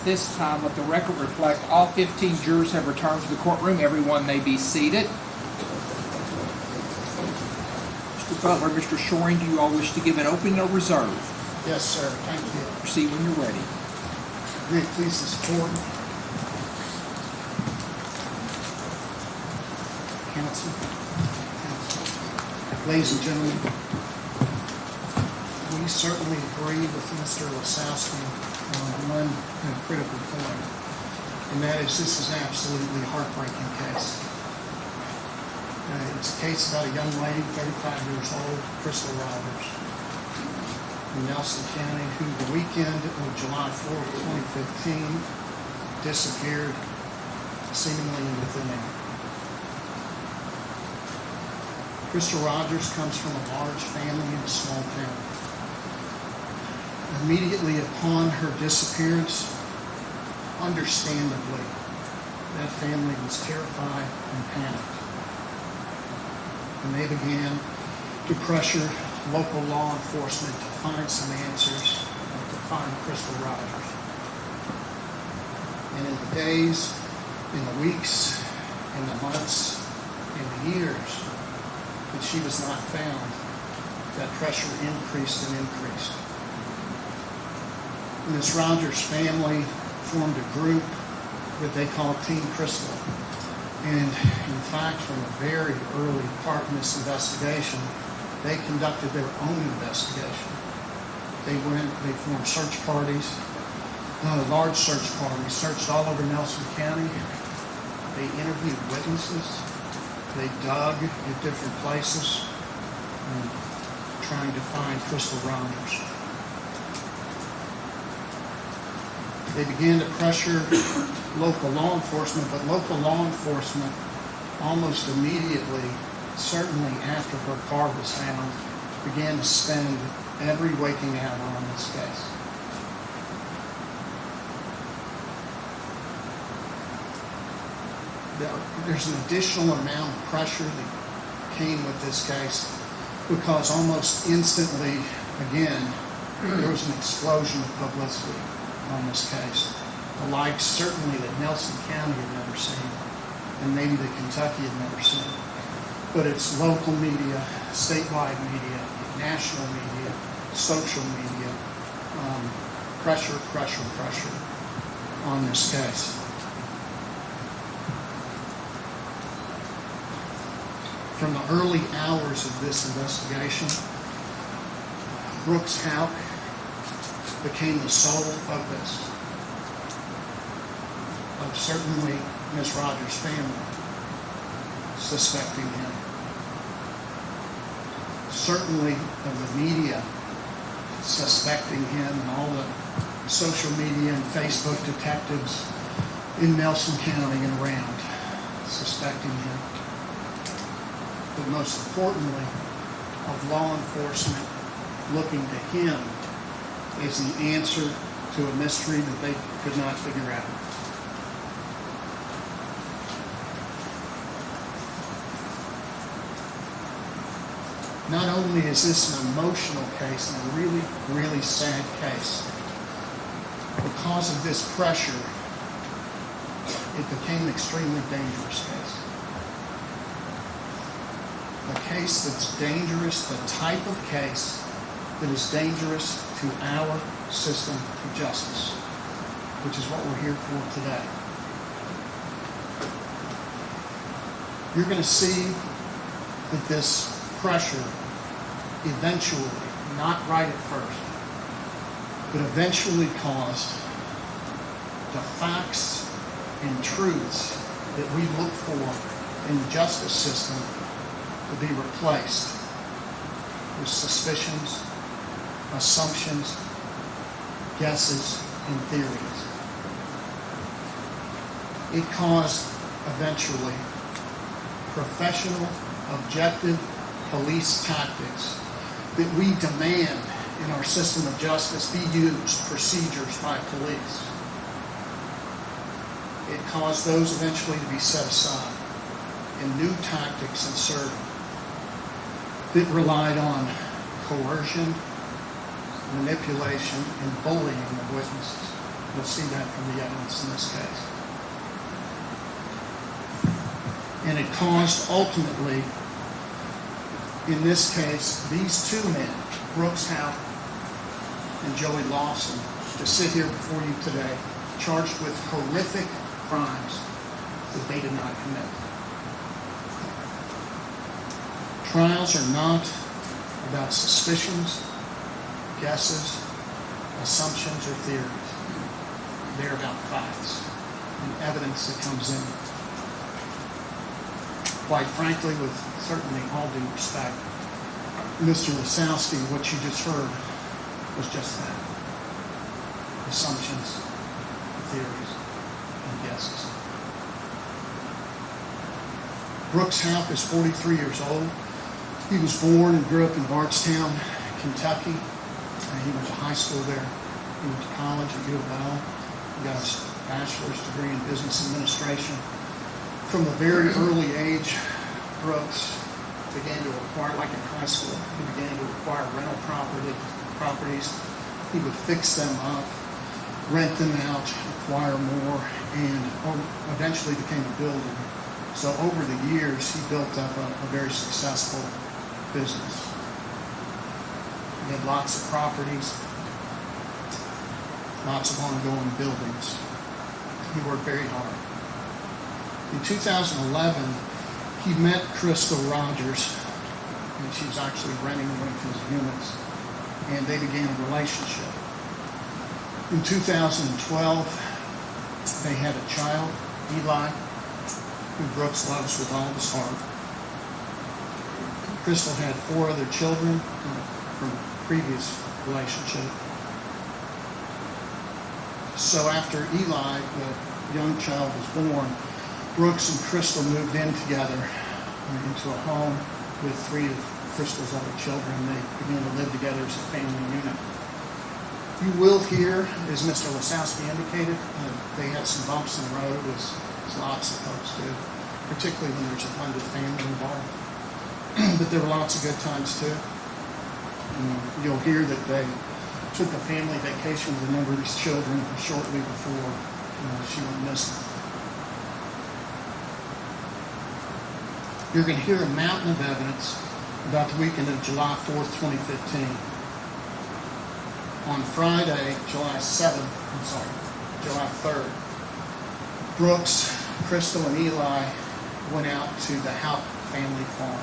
this time, let the record reflect all 15 jurors have returned to the courtroom. Everyone may be seated. Mr. Butler, Mr. Shoring, do you all wish to give an opening or reserve? Yes, sir. Thank you. Proceed when you're ready. May it please this court, counsel, ladies and gentlemen, we certainly agree with Mr. Lawson on one critical point, and that is this is an absolutely heartbreaking case. It's a case about a young lady, 35 years old, Crystal Rogers, in Nelson County, who the weekend of July 4th, 2015, disappeared seemingly into thin air. Crystal Rogers comes from a large family in a small town. Immediately upon her disappearance, understandably, that family was terrified and panicked. And they began to pressure local law enforcement to find some answers and to find Crystal Rogers. And in the days, in the weeks, in the months, in the years that she was not found, that pressure increased and increased. Ms. Rogers' family formed a group that they called Team Crystal. And in fact, from a very early part in this investigation, they conducted their own investigation. They formed search parties, large search parties, searched all over Nelson County. They interviewed witnesses. They dug at different places, trying to find Crystal Rogers. They began to pressure local law enforcement, but local law enforcement almost immediately, certainly after her car was found, began to spend every waking hour on this case. There's an additional amount of pressure that came with this case because almost instantly, again, there was an explosion of publicity on this case. The likes certainly that Nelson County had never seen, and maybe that Kentucky had never seen. But it's local media, statewide media, national media, social media, pressure on this case. From the early hours of this investigation, Houck became the sole focus of certainly Ms. Rogers' family suspecting him. Certainly of the media suspecting him, and all the social media and Facebook detectives in Nelson County and around suspecting him. But most importantly, of law enforcement looking to him as the answer to a mystery that they could not figure out. Not only is this an emotional case and a really, really sad case, because of this pressure, it became an extremely dangerous case. A case that's dangerous, the type of case that is dangerous to our system of justice, which is what we're here for today. You're going to see that this pressure eventually, not right at first, but eventually caused the facts and truths that we look for in the justice system to be replaced with suspicions, assumptions, guesses, and theories. It caused eventually professional, objective police tactics that we demand in our system of justice be used, procedures by police. It caused those eventually to be set aside and new tactics inserted that relied on coercion, manipulation, and bullying of witnesses. You'll see that from the evidence in this case. And it caused, ultimately, in this case, these two men, Brooks Houck and Joey Lawson, to sit here before you today, charged with horrific crimes that they did not commit. Trials are not about suspicions, guesses, assumptions, or theories. They're about facts and evidence that comes in. Quite frankly, with certainly all due respect, Mr. Lawson, what you just heard was just that. Assumptions, theories, and guesses. Brooks Houck is 43 years old. He was born and grew up in Bardstown, Kentucky. He went to high school there. He went to college at U of L. He got his bachelor's degree in business administration. From a very early age, Brooks began to acquire, like in high school, he began to acquire rental properties. He would fix them up, rent them out, acquire more, and eventually became a builder. So over the years, he built up a very successful business. He had lots of properties, lots of ongoing buildings. He worked very hard. In 2011, he met Crystal Rogers, and she was actually renting one of his units, and they began a relationship. In 2012, they had a child, Eli, who Brooks loves with all his heart. Crystal had 4 other children from a previous relationship. So after Eli, the young child, was born, Brooks and Crystal moved in together into a home with 3 of Crystal's other children. They began to live together as a family unit. You will hear, as Mr. Lawson indicated, they had some bumps in the road, as lots of folks do, particularly when there's a blended family involved. But there were lots of good times too. You'll hear that they took a family vacation with a number of these children shortly before she went missing. You're going to hear a mountain of evidence about the weekend of July 4th, 2015. On Friday, July 3rd, Brooks, Crystal, and Eli went out to the Houck family farm,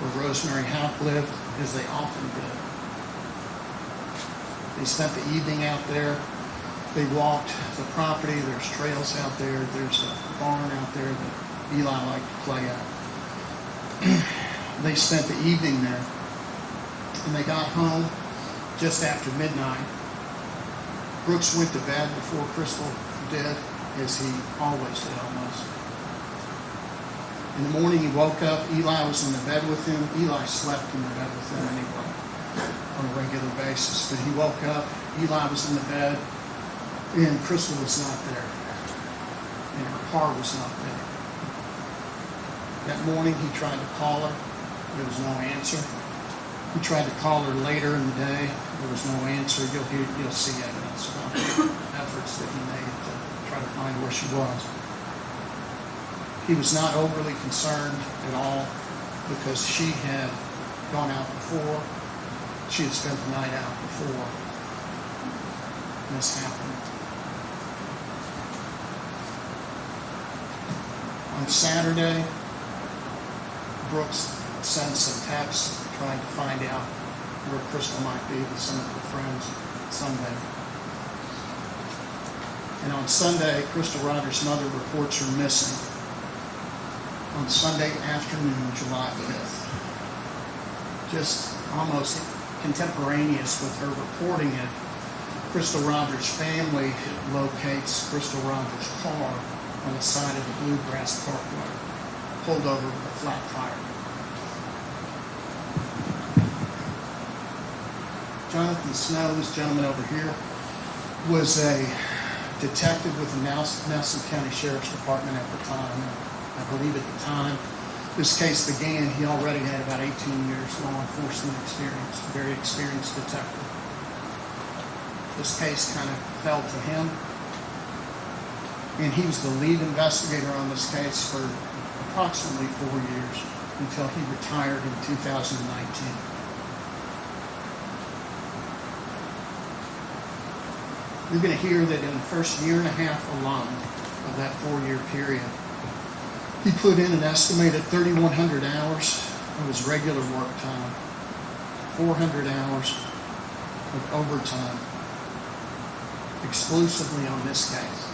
where Rosemary Houck lived, as they often did. They spent the evening out there. They walked the property. There's trails out there. There's a barn out there that Eli liked to play at. They spent the evening there, and they got home just after midnight. Brooks went to bed before Crystal did, as he always did almost. In the morning he woke up, Eli was in the bed with him. Eli slept in the bed with him anyway, on a regular basis. But he woke up, Eli was in the bed, and Crystal was not there. And her car was not there. That morning he tried to call her. There was no answer. He tried to call her later in the day. There was no answer. You'll see evidence about the efforts that he made to try to find where she was. He was not overly concerned at all because she had gone out before. She had spent the night out before this happened. On Saturday, Brooks sent some texts trying to find out where Crystal might be with some of her friends Sunday. And on Sunday, Crystal Rogers' mother reports her missing. On Sunday afternoon, July 5th. Just almost contemporaneous with her reporting it, Crystal Rogers' family locates Crystal Rogers' car on the side of the Bluegrass Parkway, pulled over with a flat tire. Jonathan Snow, this gentleman over here, was a detective with the Nelson County Sheriff's Department at the time. I believe at the time this case began, he already had about 18 years law enforcement experience, a very experienced detective. this case kind of fell to him. And he was the lead investigator on this case for approximately 4 years until he retired in 2019. You're going to hear that in the first year and a half alone of that 4-year period, he put in an estimated 3,100 hours of his regular work time, 400 hours of overtime, exclusively on this case.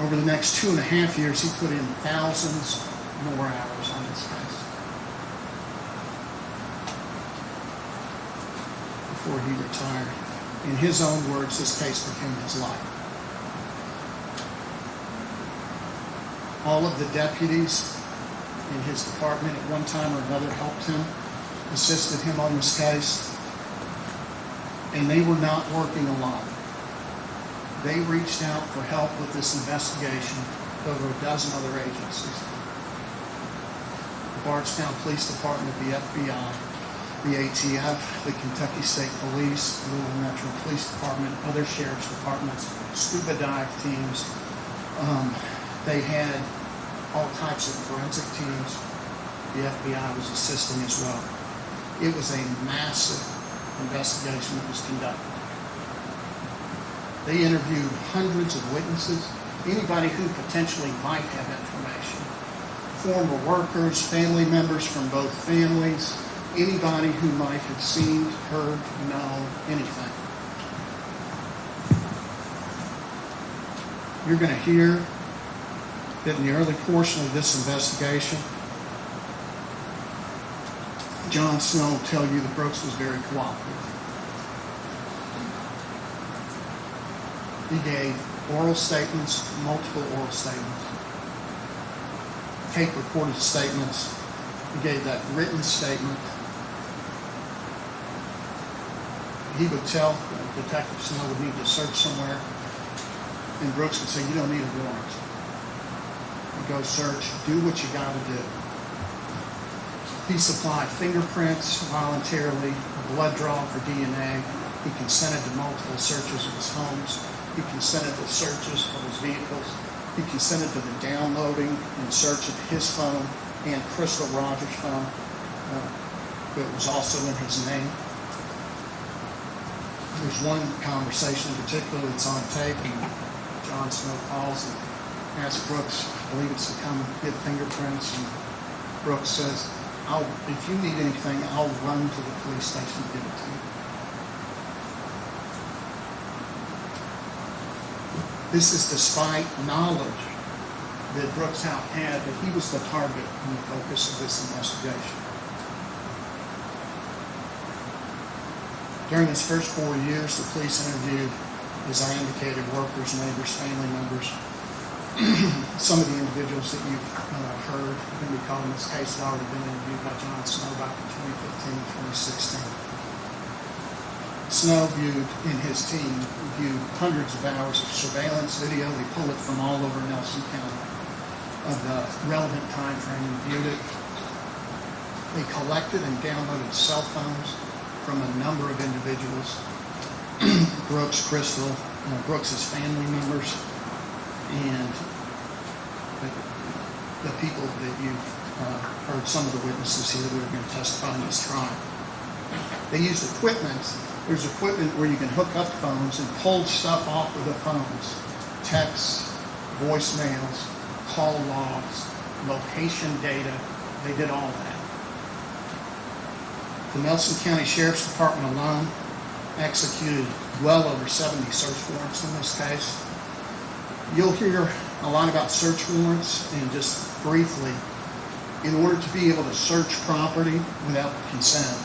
Over the next 2.5 years, he put in thousands more hours on this case before he retired. In his own words, this case became his life. All of the deputies in his department at one time or another helped him, assisted him on this case, and they were not working alone. They reached out for help with this investigation to over a dozen other agencies. The Bardstown Police Department, the FBI, the ATF, the Kentucky State Police, the Louisville Metro Police Department, other sheriff's departments, scuba dive teams. They had all types of forensic teams. The FBI was assisting as well. It was a massive investigation that was conducted. They interviewed hundreds of witnesses, anybody who potentially might have information. Former workers, family members from both families, anybody who might have seen, heard, known anything. You're going to hear that in the early portion of this investigation, John Snow will tell you that Brooks was very cooperative. He gave oral statements, multiple oral statements, tape recorded statements. He gave that written statement. He would tell Detective Snow would need to search somewhere, and Brooks would say, "You don't need a warrant. You go search, do what you got to do." He supplied fingerprints voluntarily, a blood draw for DNA. He consented to multiple searches of his homes. He consented to searches of his vehicles. He consented to the downloading and search of his phone and Crystal Rogers' phone. It was also in his name. There's one conversation in particular that's on tape, and John Snow calls and asks Brooks, I believe it's to come get fingerprints, and Brooks says, if you need anything, I'll run to the police station and give it to you. This is despite knowledge that Brooks Houck had that he was the target and the focus of this investigation. During his first 4 years, the police interviewed, as I indicated, workers, neighbors, family members. Some of the individuals that you've heard can be called in this case had already been interviewed by John Snow back in 2015, 2016. Snow and his team viewed hundreds of hours of surveillance video. They pulled it from all over Nelson County of the relevant time frame and viewed it. They collected and downloaded cell phones from a number of individuals, Brooks, Crystal, Brooks's family members, and the people that you've heard, some of the witnesses here that are going to testify in this trial. They used equipment. There's equipment where you can hook up phones and pull stuff off of the phones. Texts, voicemails, call logs, location data. They did all that. The Nelson County Sheriff's Department alone executed well over 70 search warrants in this case. You'll hear a lot about search warrants, and just briefly, in order to be able to search property without consent,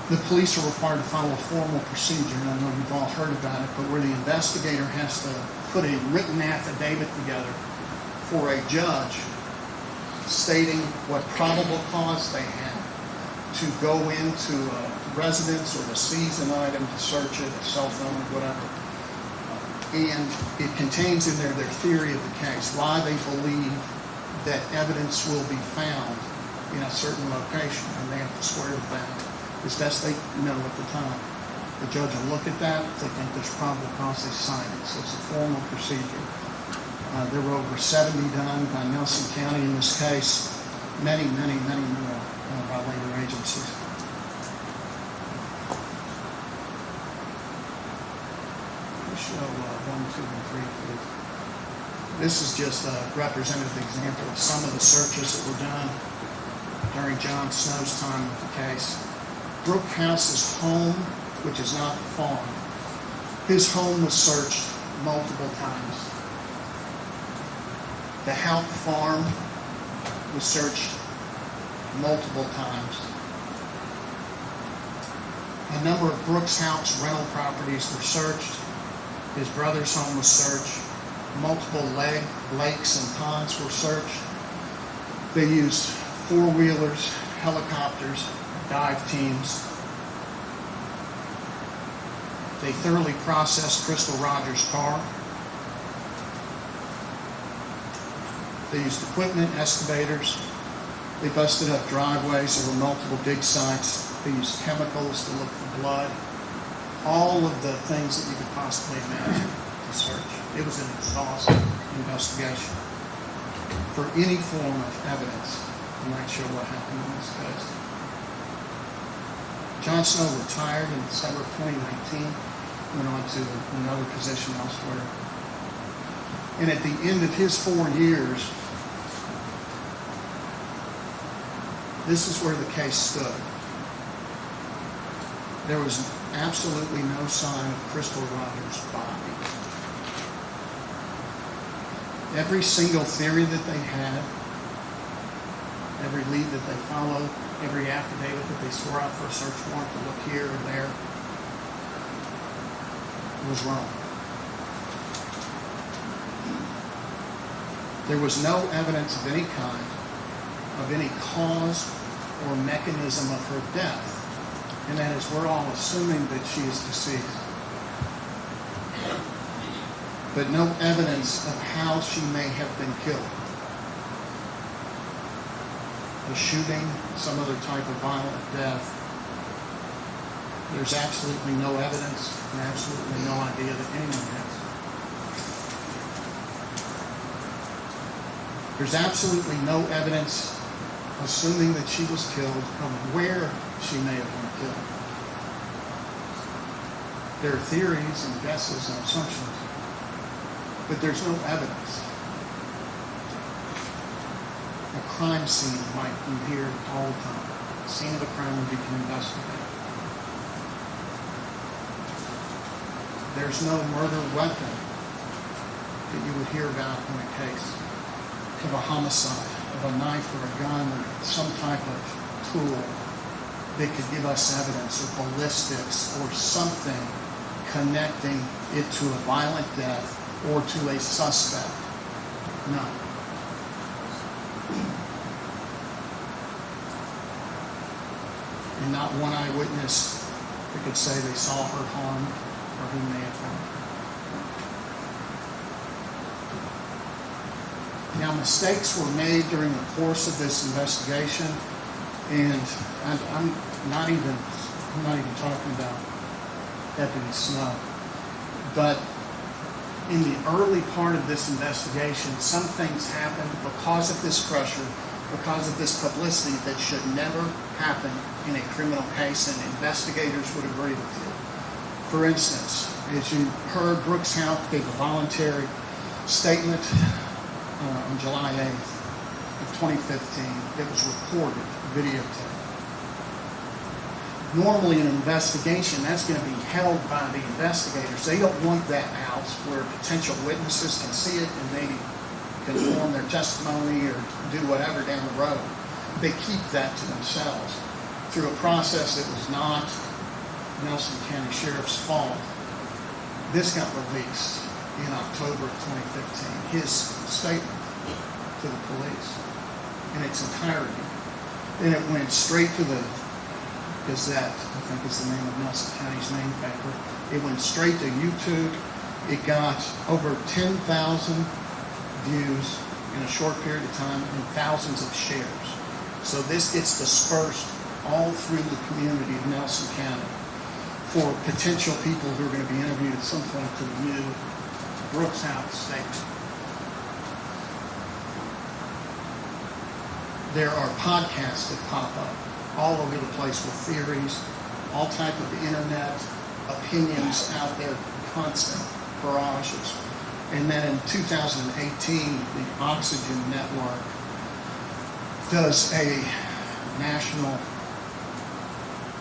the police are required to follow a formal procedure, and I know you've all heard about it, but where the investigator has to put a written affidavit together for a judge stating what probable cause they have to go into a residence or to seize an item, to search it, a cell phone or whatever. And it contains in there their theory of the case, why they believe that evidence will be found in a certain location, and they have to swear to that as best they know at the time. The judge will look at that. If they think there's probable cause, they sign it. So it's a formal procedure. There were over 70 done by Nelson County in this case. Many, many, many more by later agencies. Show 1, 2, and 3, please. This is just a representative example of some of the searches that were done during John Snow's time with the case. Brooke House's home, which is not the farm, his home was searched multiple times. The Houck farm was searched multiple times. A number of Brooks Houck's rental properties were searched. His brother's home was searched. Multiple lakes and ponds were searched. They used four-wheelers, helicopters, dive teams. They thoroughly processed Crystal Rogers' car. They used equipment, excavators. They busted up driveways. There were multiple dig sites. They used chemicals to look for blood. All of the things that you could possibly imagine to search. It was an exhaustive investigation for any form of evidence to make sure what happened in this case. John Snow retired in December of 2019, went on to another position elsewhere. And at the end of his 4 years, this is where the case stood. There was absolutely no sign of Crystal Rogers' body. Every single theory that they had, every lead that they followed, every affidavit that they swore out for a search warrant to look here or there, was wrong. There was no evidence of any kind, of any cause or mechanism of her death. And that is, we're all assuming that she is deceased. But no evidence of how she may have been killed. A shooting, some other type of violent death. There's absolutely no evidence and absolutely no idea that anyone has. There's absolutely no evidence, assuming that she was killed, of where she may have been killed. There are theories and guesses and assumptions, but there's no evidence. A crime scene might be here all the time. The scene of a crime would be investigated. There's no murder weapon that you would hear about in a case of a homicide, of a knife or a gun or some type of tool that could give us evidence, or ballistics, or something connecting it to a violent death or to a suspect. No. And not one eyewitness that could say they saw her harmed or who may have harmed her. Now, mistakes were made during the course of this investigation, and I'm not even talking about Deputy Snow, but in the early part of this investigation, some things happened because of this pressure, because of this publicity that should never happen in a criminal case, and investigators would agree with you. For instance, as you heard, Brooks Houck gave a voluntary statement on July 8th of 2015. It was recorded, videotaped. Normally in an investigation, that's going to be held by the investigators. They don't want that out where potential witnesses can see it and maybe conform their testimony or do whatever down the road. They keep that to themselves through a process that was not Nelson County Sheriff's fault. This got released in October of 2015, his statement to the police in its entirety. And it went straight to the Gazette, I think is the name of Nelson County's main paper. It went straight to YouTube. It got over 10,000 views in a short period of time and thousands of shares. So this gets dispersed all through the community of Nelson County. for potential people who are going to be interviewed at some point to review Brooks Houck's statement. There are podcasts that pop up all over the place with theories, all type of internet opinions out there, constant barrages. And then in 2018, the Oxygen Network does a national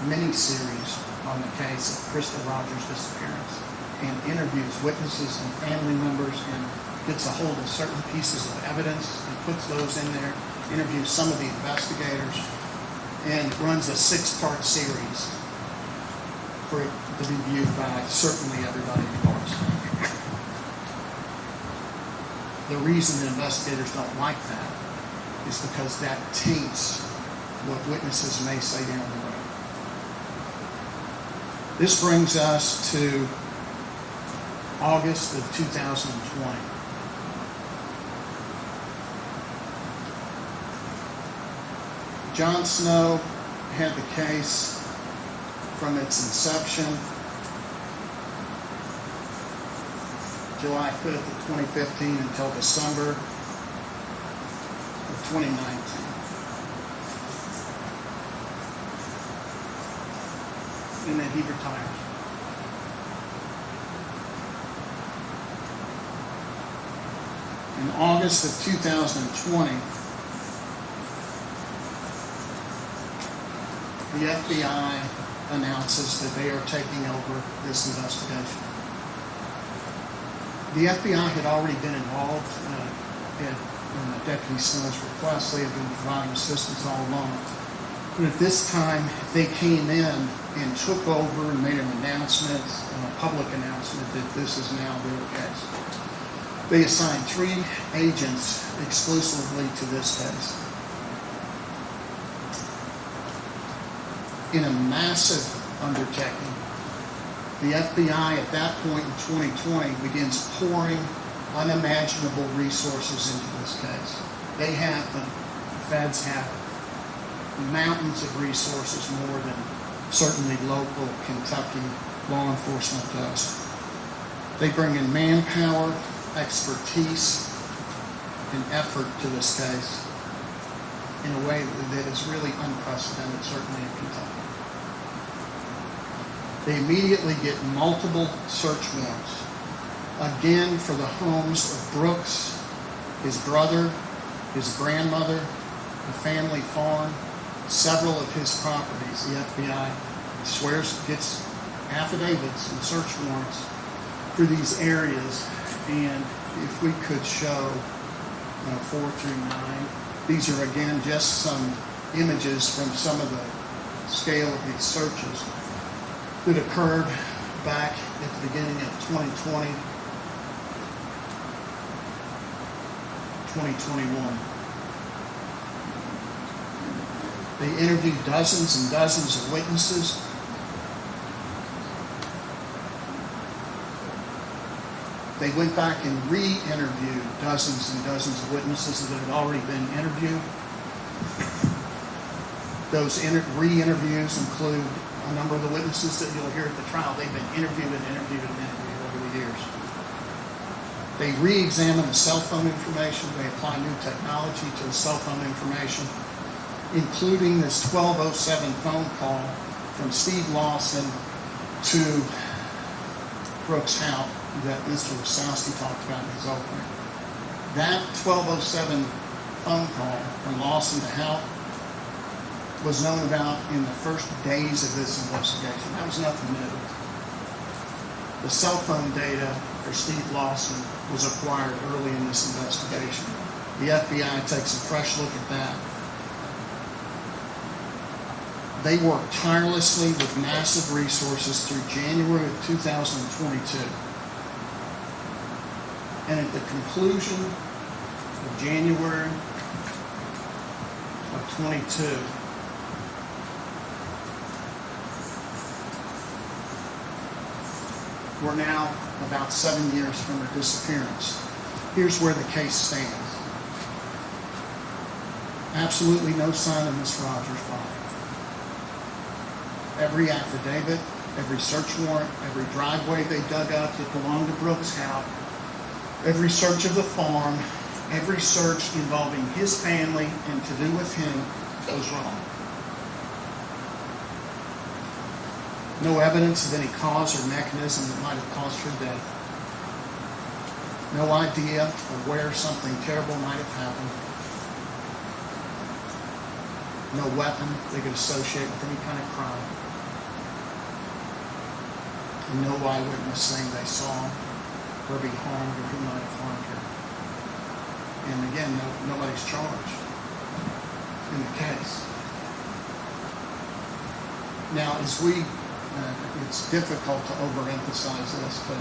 mini-series on the case of Crystal Rogers' disappearance and interviews witnesses and family members and gets a hold of certain pieces of evidence and puts those in there, interviews some of the investigators, and runs a 6-part series for it to be viewed by certainly everybody involved. The reason the investigators don't like that is because that taints what witnesses may say down the road. This brings us to August of 2020. John Snow had the case from its inception, July 5th of 2015 until December of 2019. And then he retires. In August of 2020, the FBI announces that they are taking over this investigation. The FBI had already been involved in Deputy Snow's request. They had been providing assistance all along. But at this time, they came in and took over and made an announcement, a public announcement, that this is now their case. They assigned 3 agents exclusively to this case. In a massive undertaking, the FBI at that point in 2020 begins pouring unimaginable resources into this case. They have, the feds have mountains of resources, more than certainly local Kentucky law enforcement does. They bring in manpower, expertise, and effort to this case in a way that is really unprecedented, certainly in Kentucky. They immediately get multiple search warrants, again for the homes of Brooks, his brother, his grandmother, the family farm, several of his properties. The FBI gets affidavits and search warrants for these areas. And if we could show 4 through 9, these are again just some images from some of the scale of these searches that occurred back at the beginning of 2020, 2021. They interviewed dozens and dozens of witnesses. They went back and re-interviewed dozens and dozens of witnesses that had already been interviewed. Those re-interviews include a number of the witnesses that you'll hear at the trial. They've been interviewed and interviewed and interviewed over the years. They re-examine the cell phone information. They apply new technology to the cell phone information, including this 1207 phone call from Steve Lawson to Brooks Houck that Mr. Wasowski talked about in his opening. That 1207 phone call from Lawson to Houck was known about in the first days of this investigation. That was nothing new. The cell phone data for Steve Lawson was acquired early in this investigation. The FBI takes a fresh look at that. They worked tirelessly with massive resources through January of 2022. And at the conclusion of January of 22, we're now about 7 years from her disappearance. Here's where the case stands. Absolutely no sign of Miss Rogers' body. Every affidavit, every search warrant, every driveway they dug up that belonged to Brooks Houck, every search of the farm, every search involving his family and to do with him was wrong. No evidence of any cause or mechanism that might have caused her death. No idea of where something terrible might have happened. No weapon they could associate with any kind of crime. And no eyewitness saying they saw her be harmed or who might have harmed her. And again, nobody's charged in the case. Now, it's difficult to overemphasize this, but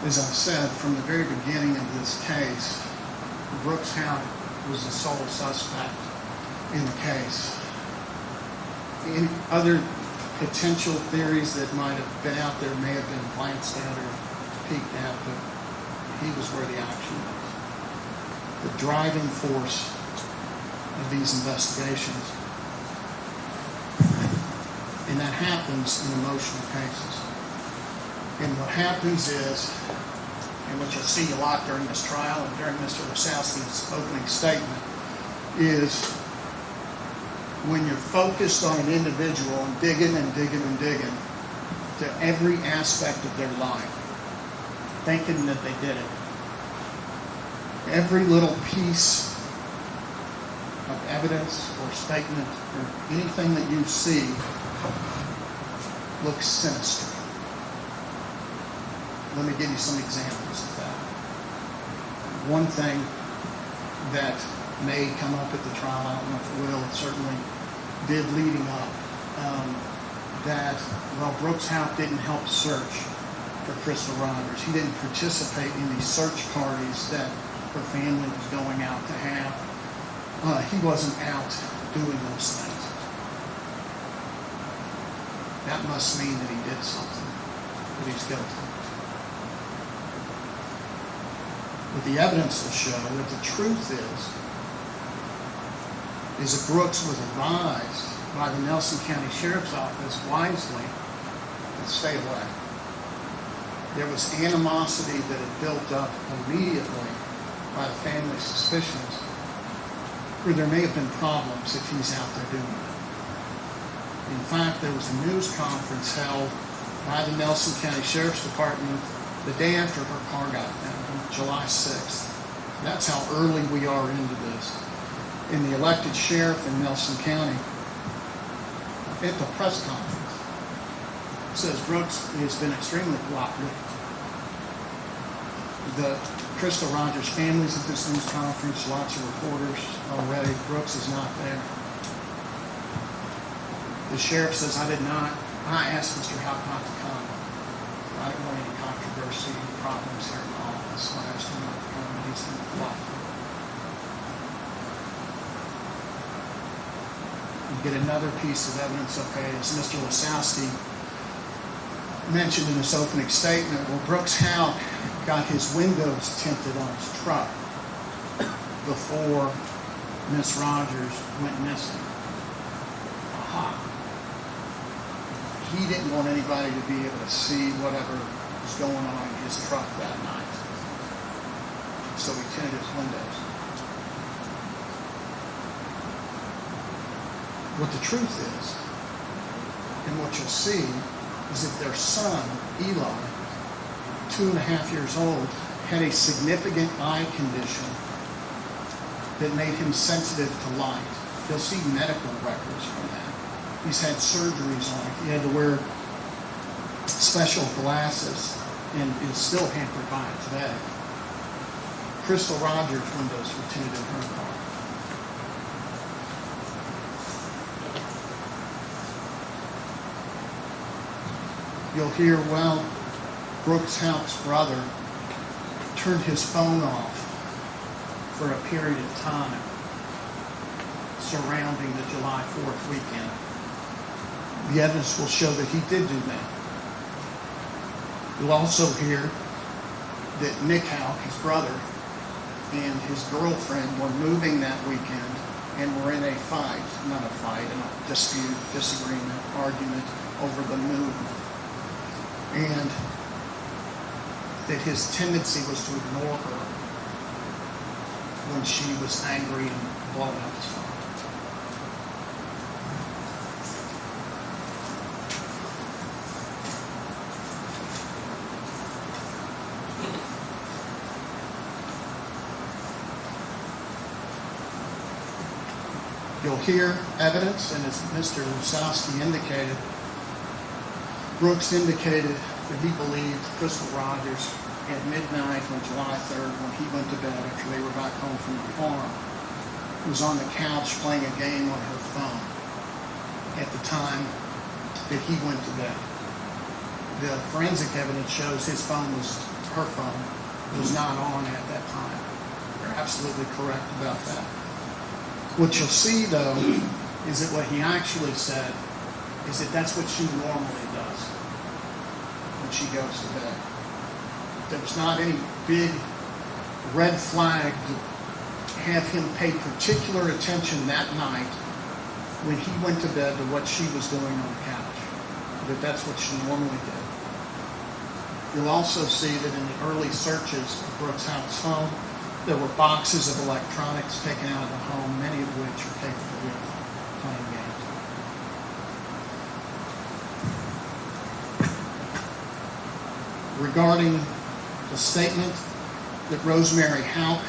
as I said, from the very beginning of this case, Brooks Houck was the sole suspect in the case. Any other potential theories that might have been out there may have been glanced at or peeked at, but he was where the action was. The driving force of these investigations. And that happens in emotional cases. And what happens is, and what you'll see a lot during this trial and during Mr. Wachowski's opening statement, is when you're focused on an individual and digging and digging and digging to every aspect of their life, thinking that they did it. Every little piece of evidence or statement or anything that you see looks sinister. Let me give you some examples of that. One thing that may come up at the trial, I don't know if it will, it certainly did leading up, that, well, Brooks Houck didn't help search for Crystal Rogers. He didn't participate in these search parties that her family was going out to have. He wasn't out doing those things. That must mean that he did something, that he's guilty. But the evidence will show that the truth is that Brooks was advised by the Nelson County Sheriff's Office wisely to stay away. There was animosity that had built up immediately by the family's suspicions, where there may have been problems if he's out there doing it. In fact, there was a news conference held by the Nelson County Sheriff's Department the day after her car got found, on July 6th. That's how early we are into this. And the elected sheriff in Nelson County, at the press conference, says Brooks has been extremely cooperative. The Crystal Rogers family's at this news conference, lots of reporters already. Brooks is not there. The sheriff says, I asked Mr. Houck not to come. I didn't want any controversy, problems here in the office, so I asked him not to come, and he's in the clock. You get another piece of evidence, okay, as Mr. Wachowski mentioned in his opening statement, well, Brooks Houck got his windows tinted on his truck before Miss Rogers went missing. Aha. He didn't want anybody to be able to see whatever was going on in his truck that night. So he tinted his windows. What the truth is, and what you'll see, is that their son, Eli, 2.5 years old, had a significant eye condition that made him sensitive to light. You'll see medical records from that. He's had surgeries on it. He had to wear special glasses and is still hampered by it today. Crystal Rogers' windows were tinted in her car. You'll hear, well, Brooks Houck's brother turned his phone off for a period of time surrounding the July 4th weekend. The evidence will show that he did do that. You'll also hear that Nick Houck, his brother, and his girlfriend were moving that weekend and were in a fight, not a fight, a dispute, disagreement, argument over the move and that his tendency was to ignore her when she was angry and blowing up his phone. You'll hear evidence, and as Mr. Lawson indicated, Brooks indicated that he believed Crystal Rogers at midnight on July 3rd, when he went to bed after they were back home from the farm, was on the couch playing a game on her phone at the time that he went to bed. The forensic evidence shows her phone was not on at that time. You're absolutely correct about that. What you'll see, though, is that what he actually said is that that's what she normally does when she goes to bed. There was not any big red flag to have him pay particular attention that night when he went to bed to what she was doing on the couch. That that's what she normally did. You'll also see that in the early searches of Brooks' Houck's home, there were boxes of electronics taken out of the home, many of which are capable of playing games. Regarding the statement that Rosemary Houck,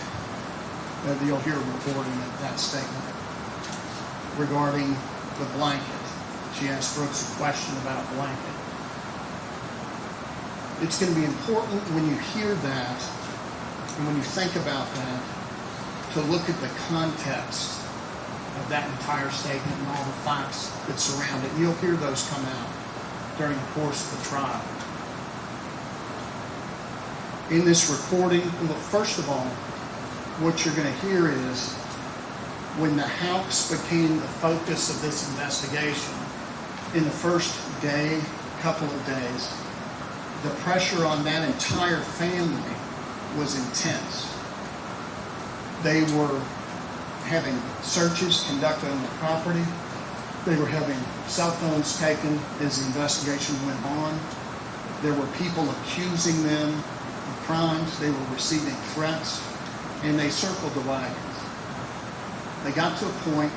you'll hear a recording of that statement, regarding the blanket. She asked Brooks a question about a blanket. It's going to be important when you hear that, and when you think about that, to look at the context of that entire statement and all the facts that surround it. You'll hear those come out during the course of the trial. In this recording, well, first of all, what you're going to hear is when the Houcks became the focus of this investigation, in the first day, couple of days, the pressure on that entire family was intense. They were having searches conducted on the property. They were having cell phones taken as the investigation went on. There were people accusing them of crimes. They were receiving threats, and they circled the wagons. They got to a point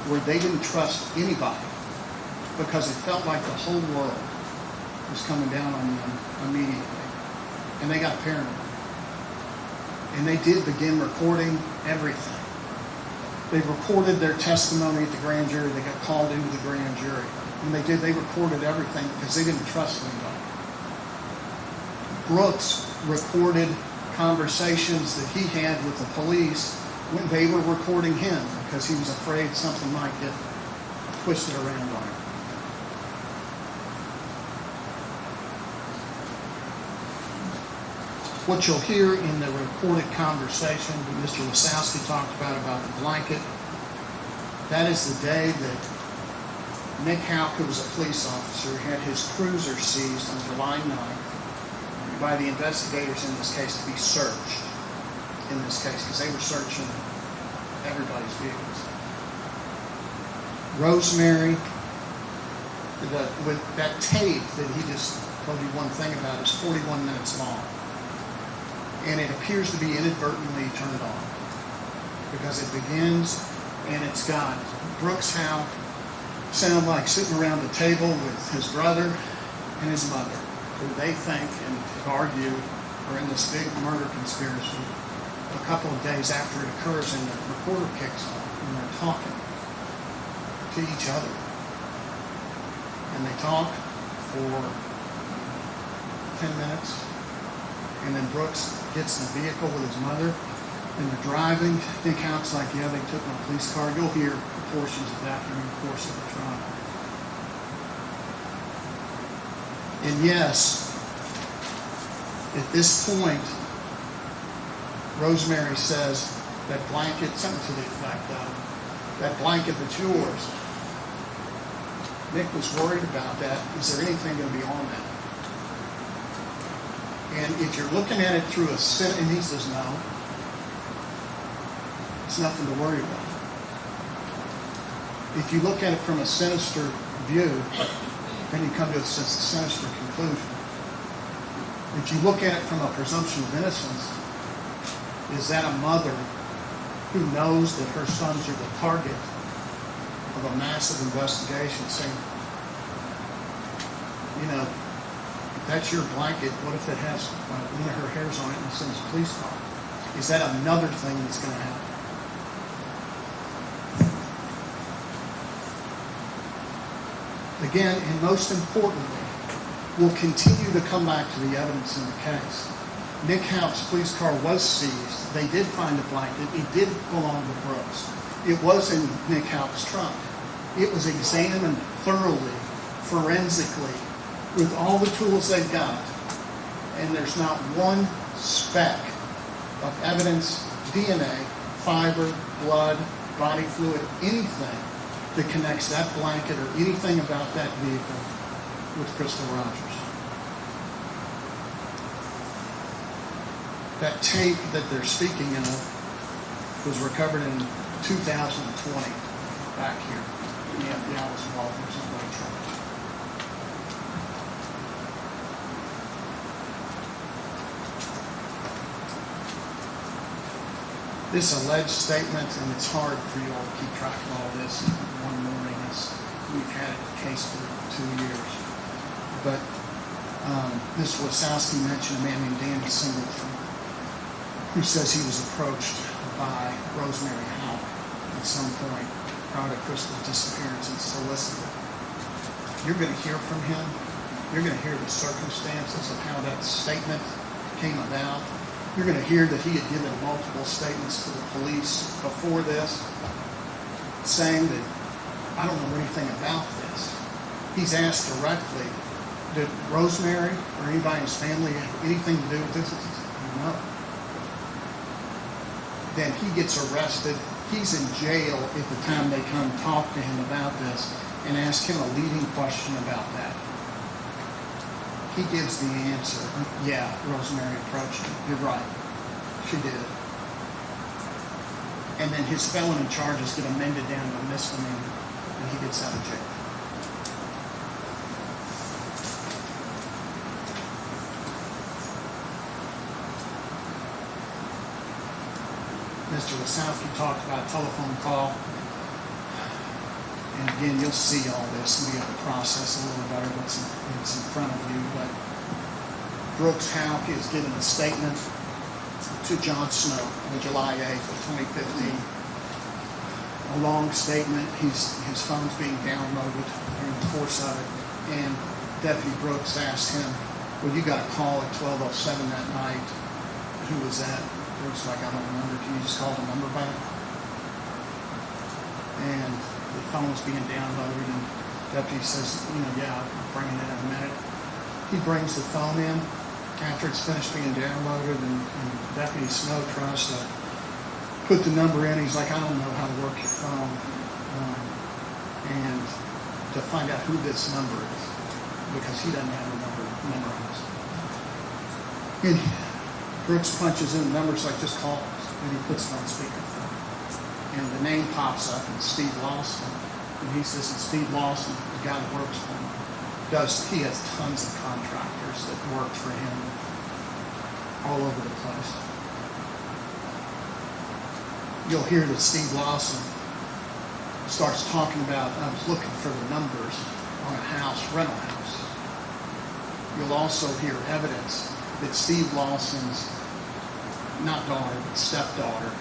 where they didn't trust anybody because it felt like the whole world was coming down on them immediately. And they got paranoid. And they did begin recording everything. They recorded their testimony at the grand jury. They got called into the grand jury. And they recorded everything because they didn't trust anybody. Brooks recorded conversations that he had with the police when they were recording him because he was afraid something might get twisted around on him. What you'll hear in the recorded conversation that Mr. Lawson talked about the blanket, that is the day that Nick Houck, who was a police officer, had his cruiser seized on July 9th by the investigators in this case to be searched in this case because they were searching everybody's vehicles. Rosemary, with that tape that he just told you one thing about is 41 minutes long. And it appears to be inadvertently turned on because it begins and it's got Brooks Houck sound like sitting around the table with his brother and his mother, who they think and argue are in this big murder conspiracy. A couple of days after it occurs, and the recorder kicks on and they're talking to each other. And they talk for 10 minutes. And then Brooks gets in the vehicle with his mother, and they're driving. Nick Houck's like, yeah, they took my police car. You'll hear portions of that during the course of the trial. And yes, at this point, Rosemary says that blanket, something to the effect of, that blanket that's yours. Nick was worried about that. Is there anything going to be on that? And if you're looking at it through a sinister, and he says no, it's nothing to worry about. If you look at it from a sinister view, then you come to a sinister conclusion. If you look at it from a presumption of innocence, is that a mother who knows that her sons are the target of a massive investigation saying, you know, if that's your blanket, what if it has one of her hairs on it and sends a police car? Is that another thing that's going to happen? Again, and most importantly, we'll continue to come back to the evidence in the case. Nick Houck's police car was seized. They did find a blanket. It did belong to Brooks. It was in Nick Houck's trunk. It was examined thoroughly, forensically, with all the tools they've got. And there's not one speck of evidence, DNA, fiber, blood, body fluid, anything that connects that blanket or anything about that vehicle with Crystal Rogers. That tape that they're speaking of was recovered in 2020 back here. Yeah, I was involved in some way trouble. This alleged statement, and it's hard for you all to keep track of all this one morning. We've had a case for 2 years. But Ms. Wasowski mentioned a man named Danny Singleton, who says he was approached by Rosemary Houck at some point prior to Crystal's disappearance and solicited. You're going to hear from him. You're going to hear the circumstances of how that statement came about. You're going to hear that he had given multiple statements to the police before this, saying that, I don't know anything about this. He's asked directly, did Rosemary or anybody in his family have anything to do with this? He says, no. Then he gets arrested. He's in jail at the time they come talk to him about this and ask him a leading question about that. He gives the answer, yeah, Rosemary approached him. You're right, she did. And then his felony charges get amended down to a misdemeanor, and he gets out of jail. Mr. Wasowski talked about a telephone call. And again, you'll see all this and be able to process a little better what's in front of you. But Brooks Houck is giving a statement to John Snow on July 8th of 2015. A long statement. His phone's being downloaded during the course of it. And Deputy Brooks asked him, well, you got a call at 12:07 that night. Who was that? Brooks was like, I don't remember. Can you just call the number back? And the phone was being downloaded, and the deputy says, yeah, I'll bring it in a minute. He brings the phone in after it's finished being downloaded, and Deputy Snow tries to put the number in. He's like, I don't know how to work your phone. And to find out who this number is, because he doesn't have the number memorized. And Brooks punches in the numbers like, just call us, and he puts it on speakerphone. And the name pops up, and Steve Lawson. And he says, it's Steve Lawson, the guy that works for him. He has tons of contractors that work for him all over the place. You'll hear that Steve Lawson starts talking about, I was looking for the numbers on a house, rental house. You'll also hear evidence that Steve Lawson's, not daughter, but stepdaughter,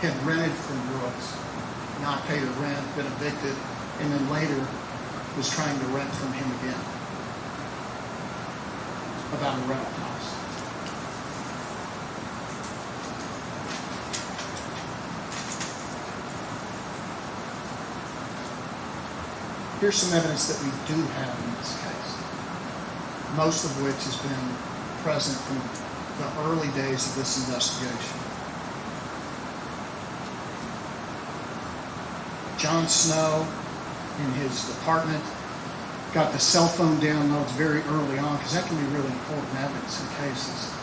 had rented from Brooks, not paid her rent, been evicted, and then later was trying to rent from him again about a rental house. Here's some evidence that we do have in this case, most of which has been present from the early days of this investigation. John Snow in his department got the cell phone downloads very early on, because that can be really important evidence in cases.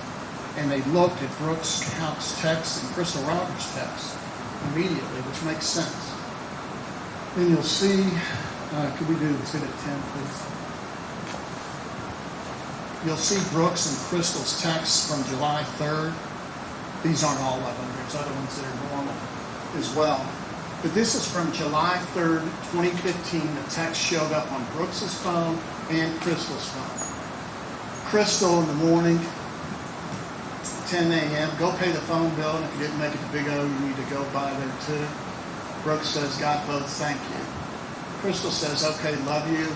And they looked at Brooks Houck's texts and Crystal Rogers' texts immediately, which makes sense. Then you'll see, could we do Exhibit 10, please? You'll see Brooks and Crystal's texts from July 3rd. These aren't all of them. There's other ones that are normal as well. But this is from July 3rd, 2015. The text showed up on Brooks's phone and Crystal's phone. Crystal in the morning, 10 a.m., go pay the phone bill, and if you didn't make it to Big O, you need to go by there too. Brooks says, got both, thank you. Crystal says, okay, love you.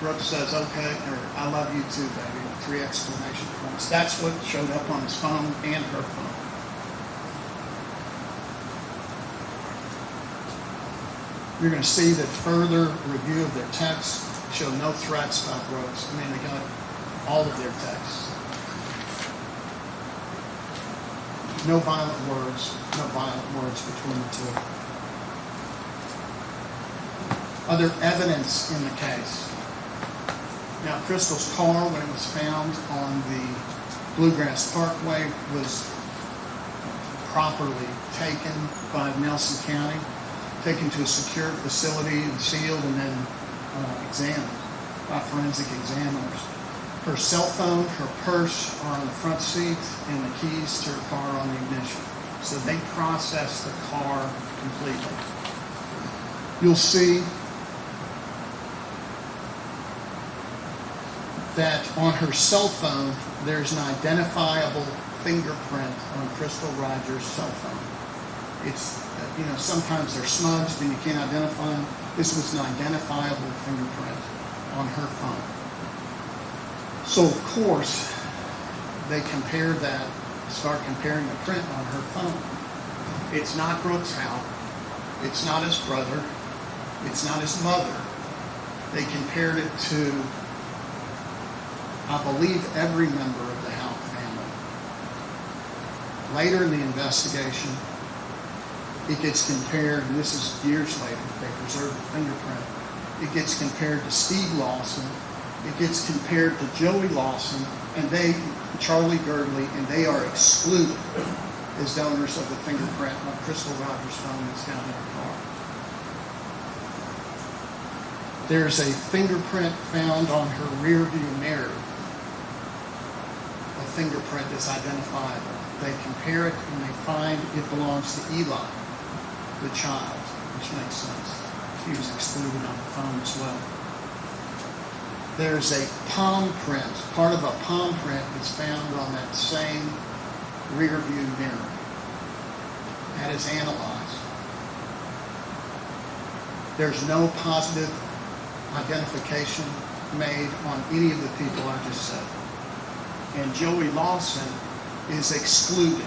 Brooks says, okay, or I love you too, baby, with 3 exclamation points. That's what showed up on his phone and her phone. You're going to see that further review of their texts show no threats about Brooks. I mean, they got all of their texts. No violent words between the two. Other evidence in the case. Now, Crystal's car, when it was found on the Bluegrass Parkway, was properly taken by Nelson County, taken to a secure facility and sealed, and then examined by forensic examiners. Her cell phone, her purse are on the front seat, and the keys to her car on the ignition. So they processed the car completely. You'll see that on her cell phone, there's an identifiable fingerprint on Crystal Rogers' cell phone. It's, sometimes they're smudged and you can't identify them. This was an identifiable fingerprint on her phone. So, of course, they compare that, start comparing the print on her phone. It's not Brooks' Houck. It's not his brother. It's not his mother. They compared it to, I believe, every member of the Houck family. Later in the investigation, it gets compared, and this is years later, they preserved the fingerprint. It gets compared to Steve Lawson. It gets compared to Joey Lawson, and Charlie Girdley, and they are excluded as donors of the fingerprint on Crystal Rogers' phone that's found in her car. There's a fingerprint found on her rear view mirror. A fingerprint that's identifiable. They compare it and they find it belongs to Eli, the child, which makes sense. He was excluded on the phone as well. There's a palm print, part of a palm print that's found on that same rear view mirror. That is analyzed. There's no positive identification made on any of the people I just said. And Joey Lawson is excluded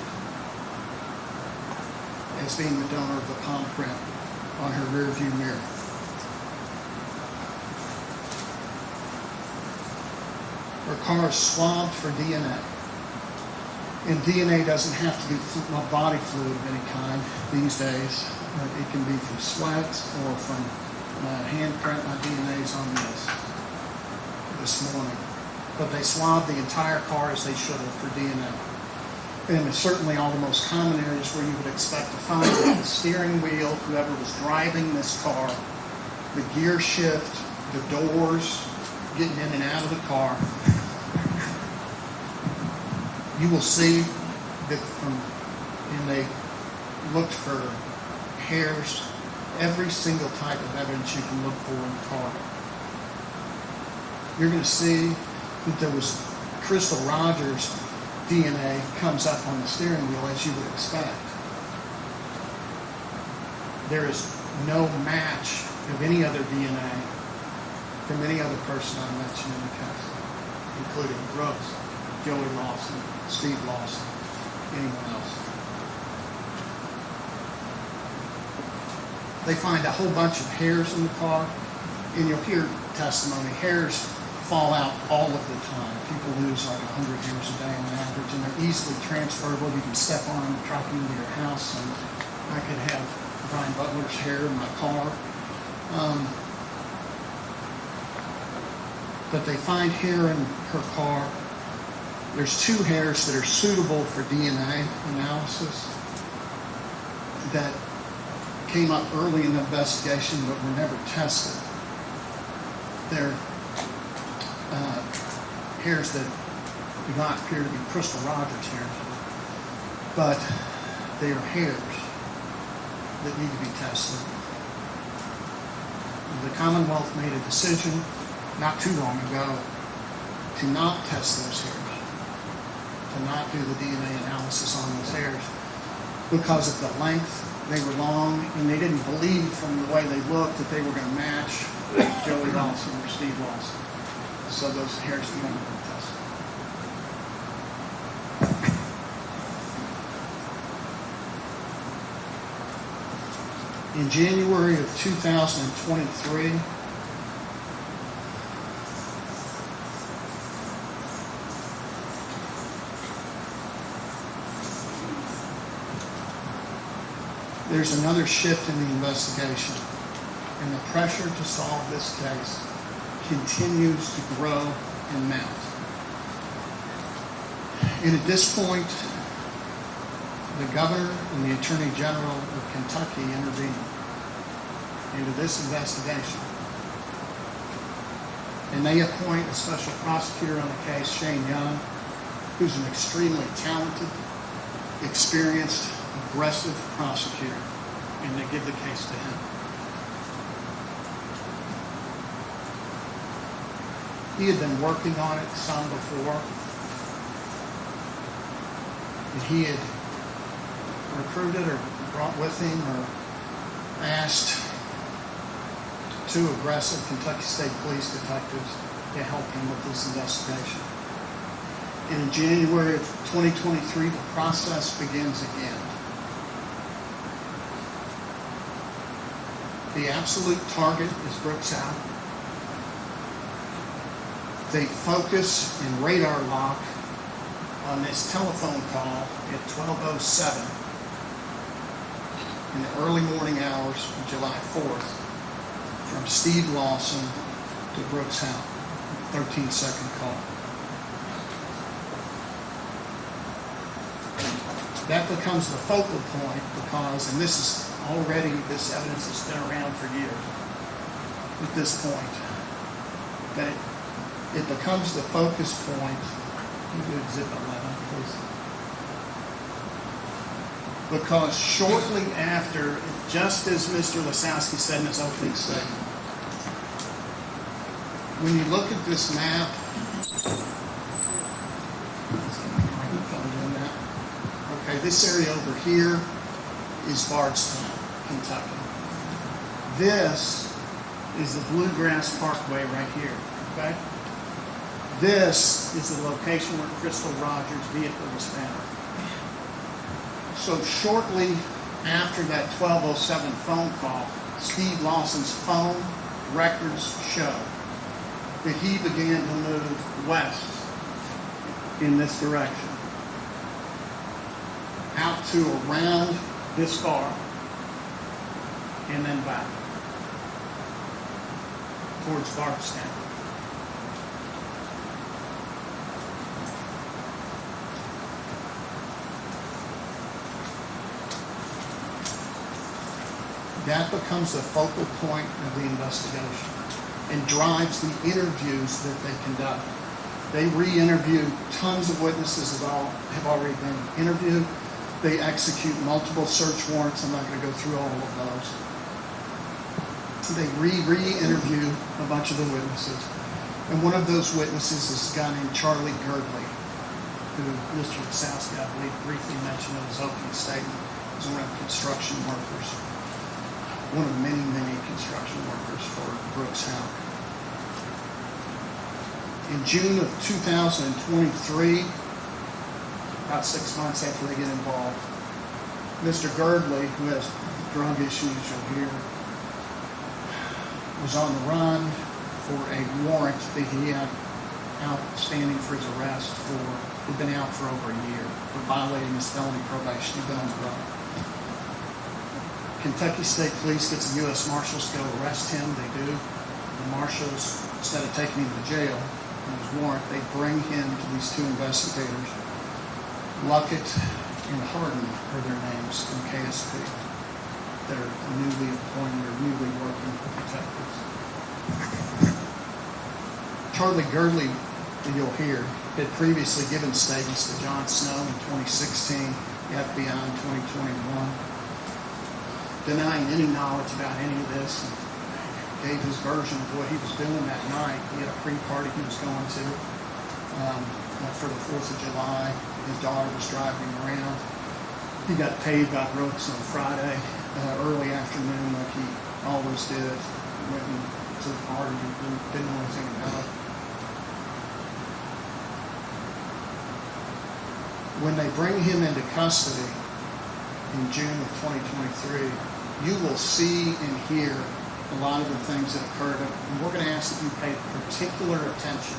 as being the donor of the palm print on her rear view mirror. Her car is swabbed for DNA. And DNA doesn't have to be body fluid of any kind these days. It can be from sweat or from handprint. My DNA's on this morning. But they swabbed the entire car as they should have for DNA. And it's certainly all the most common areas where you would expect to find it. The steering wheel, whoever was driving this car, the gear shift, the doors, getting in and out of the car. You will see that and they looked for hairs, every single type of evidence you can look for in the car. You're going to see that there was Crystal Rogers' DNA comes up on the steering wheel as you would expect. There is no match of any other DNA from any other person I mentioned in the case, including Brooks, Joey Lawson, Steve Lawson, anyone else. They find a whole bunch of hairs in the car, and you'll hear testimony. Hairs fall out all of the time. People lose like 100 hairs a day on average, and they're easily transferable. You can step on them, drop them into your house, and I could have Brian Butler's hair in my car. But they find hair in her car. There's 2 hairs that are suitable for DNA analysis that came up early in the investigation but were never tested. They're hairs that do not appear to be Crystal Rogers hairs, but they are hairs that need to be tested. The Commonwealth made a decision not too long ago to not test those hairs, to not do the DNA analysis on those hairs because of the length. They were long, and they didn't believe from the way they looked that they were going to match Joey Lawson or Steve Lawson. So those hairs were going to be tested. In January of 2023, there's another shift in the investigation, and the pressure to solve this case continues to grow and mount. And at this point, the governor and the attorney general of Kentucky intervened into this investigation. And they appoint a special prosecutor on the case, Shane Young, who's an extremely talented, experienced, aggressive prosecutor, and they give the case to him. He had been working on it some before, and he had recruited or brought with him or asked two aggressive Kentucky State Police detectives to help him with this investigation. And in January of 2023, the process begins again. The absolute target is Brooks Houck. They focus and radar lock on this telephone call at 12:07 in the early morning hours of July 4th from Steve Lawson to Brooks Houck, 13-second call. That becomes the focal point because, and this evidence has been around for years at this point, but it becomes the focus point. You do Exhibit 11, please. Because shortly after, just as Mr. Lasowski said in his opening statement, when you look at this map, okay, this area over here is Bardstown, Kentucky. This is the Bluegrass Parkway right here, okay? This is the location where Crystal Rogers' vehicle was found. So shortly after that 12:07 phone call, Steve Lawson's phone records show that he began to move west in this direction, out to around this far, and then back towards Bardstown. That becomes the focal point of the investigation and drives the interviews that they conduct. They re-interview tons of witnesses that have already been interviewed. They execute multiple search warrants. I'm not going to go through all of those. So they re-interview a bunch of the witnesses. And one of those witnesses is a guy named Charlie Girdley, who Mr. Lasowski, I believe, briefly mentioned in his opening statement. He's one of the construction workers. One of many, many construction workers for Brooks Houck. In June of 2023, about 6 months after they get involved, Mr. Girdley, who has drug issues, you'll hear, was on the run for a warrant that he had outstanding for his arrest for. He'd been out for over a year for violating his felony probation. He'd been on the run. Kentucky State Police gets the U.S. Marshals to go arrest him. They do. The Marshals, instead of taking him to jail on his warrant, they bring him to these two investigators. Luckett and Harden are their names from KSP. They're newly appointed or newly working detectives. Charlie Girdley that you'll hear, had previously given statements to John Snow in 2016, the FBI in 2021, denying any knowledge about any of this, and gave his version of what he was doing that night. He had a pre-party he was going to for the 4th of July. His daughter was driving him around. He got paid by Brooks on Friday, early afternoon, like he always did. Went to the party and didn't know anything about it. When they bring him into custody in June of 2023, you will see and hear a lot of the things that occurred. And we're going to ask that you pay particular attention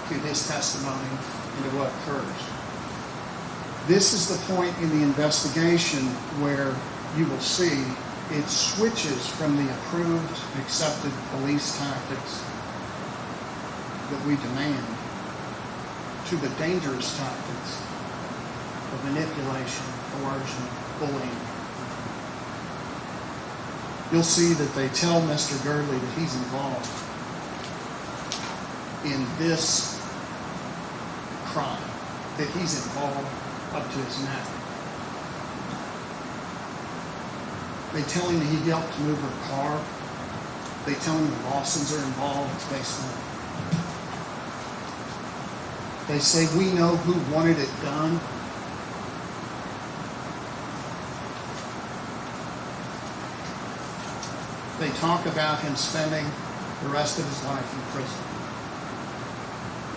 to his testimony and to what occurs. This is the point in the investigation where you will see it switches from the approved, accepted police tactics that we demand to the dangerous tactics of manipulation, coercion, bullying. You'll see that they tell Mr. Girdley that he's involved in this crime, that he's involved up to his neck. They tell him that he helped move her car. They tell him the Lawsons are involved based on it. They say, we know who wanted it done. They talk about him spending the rest of his life in prison.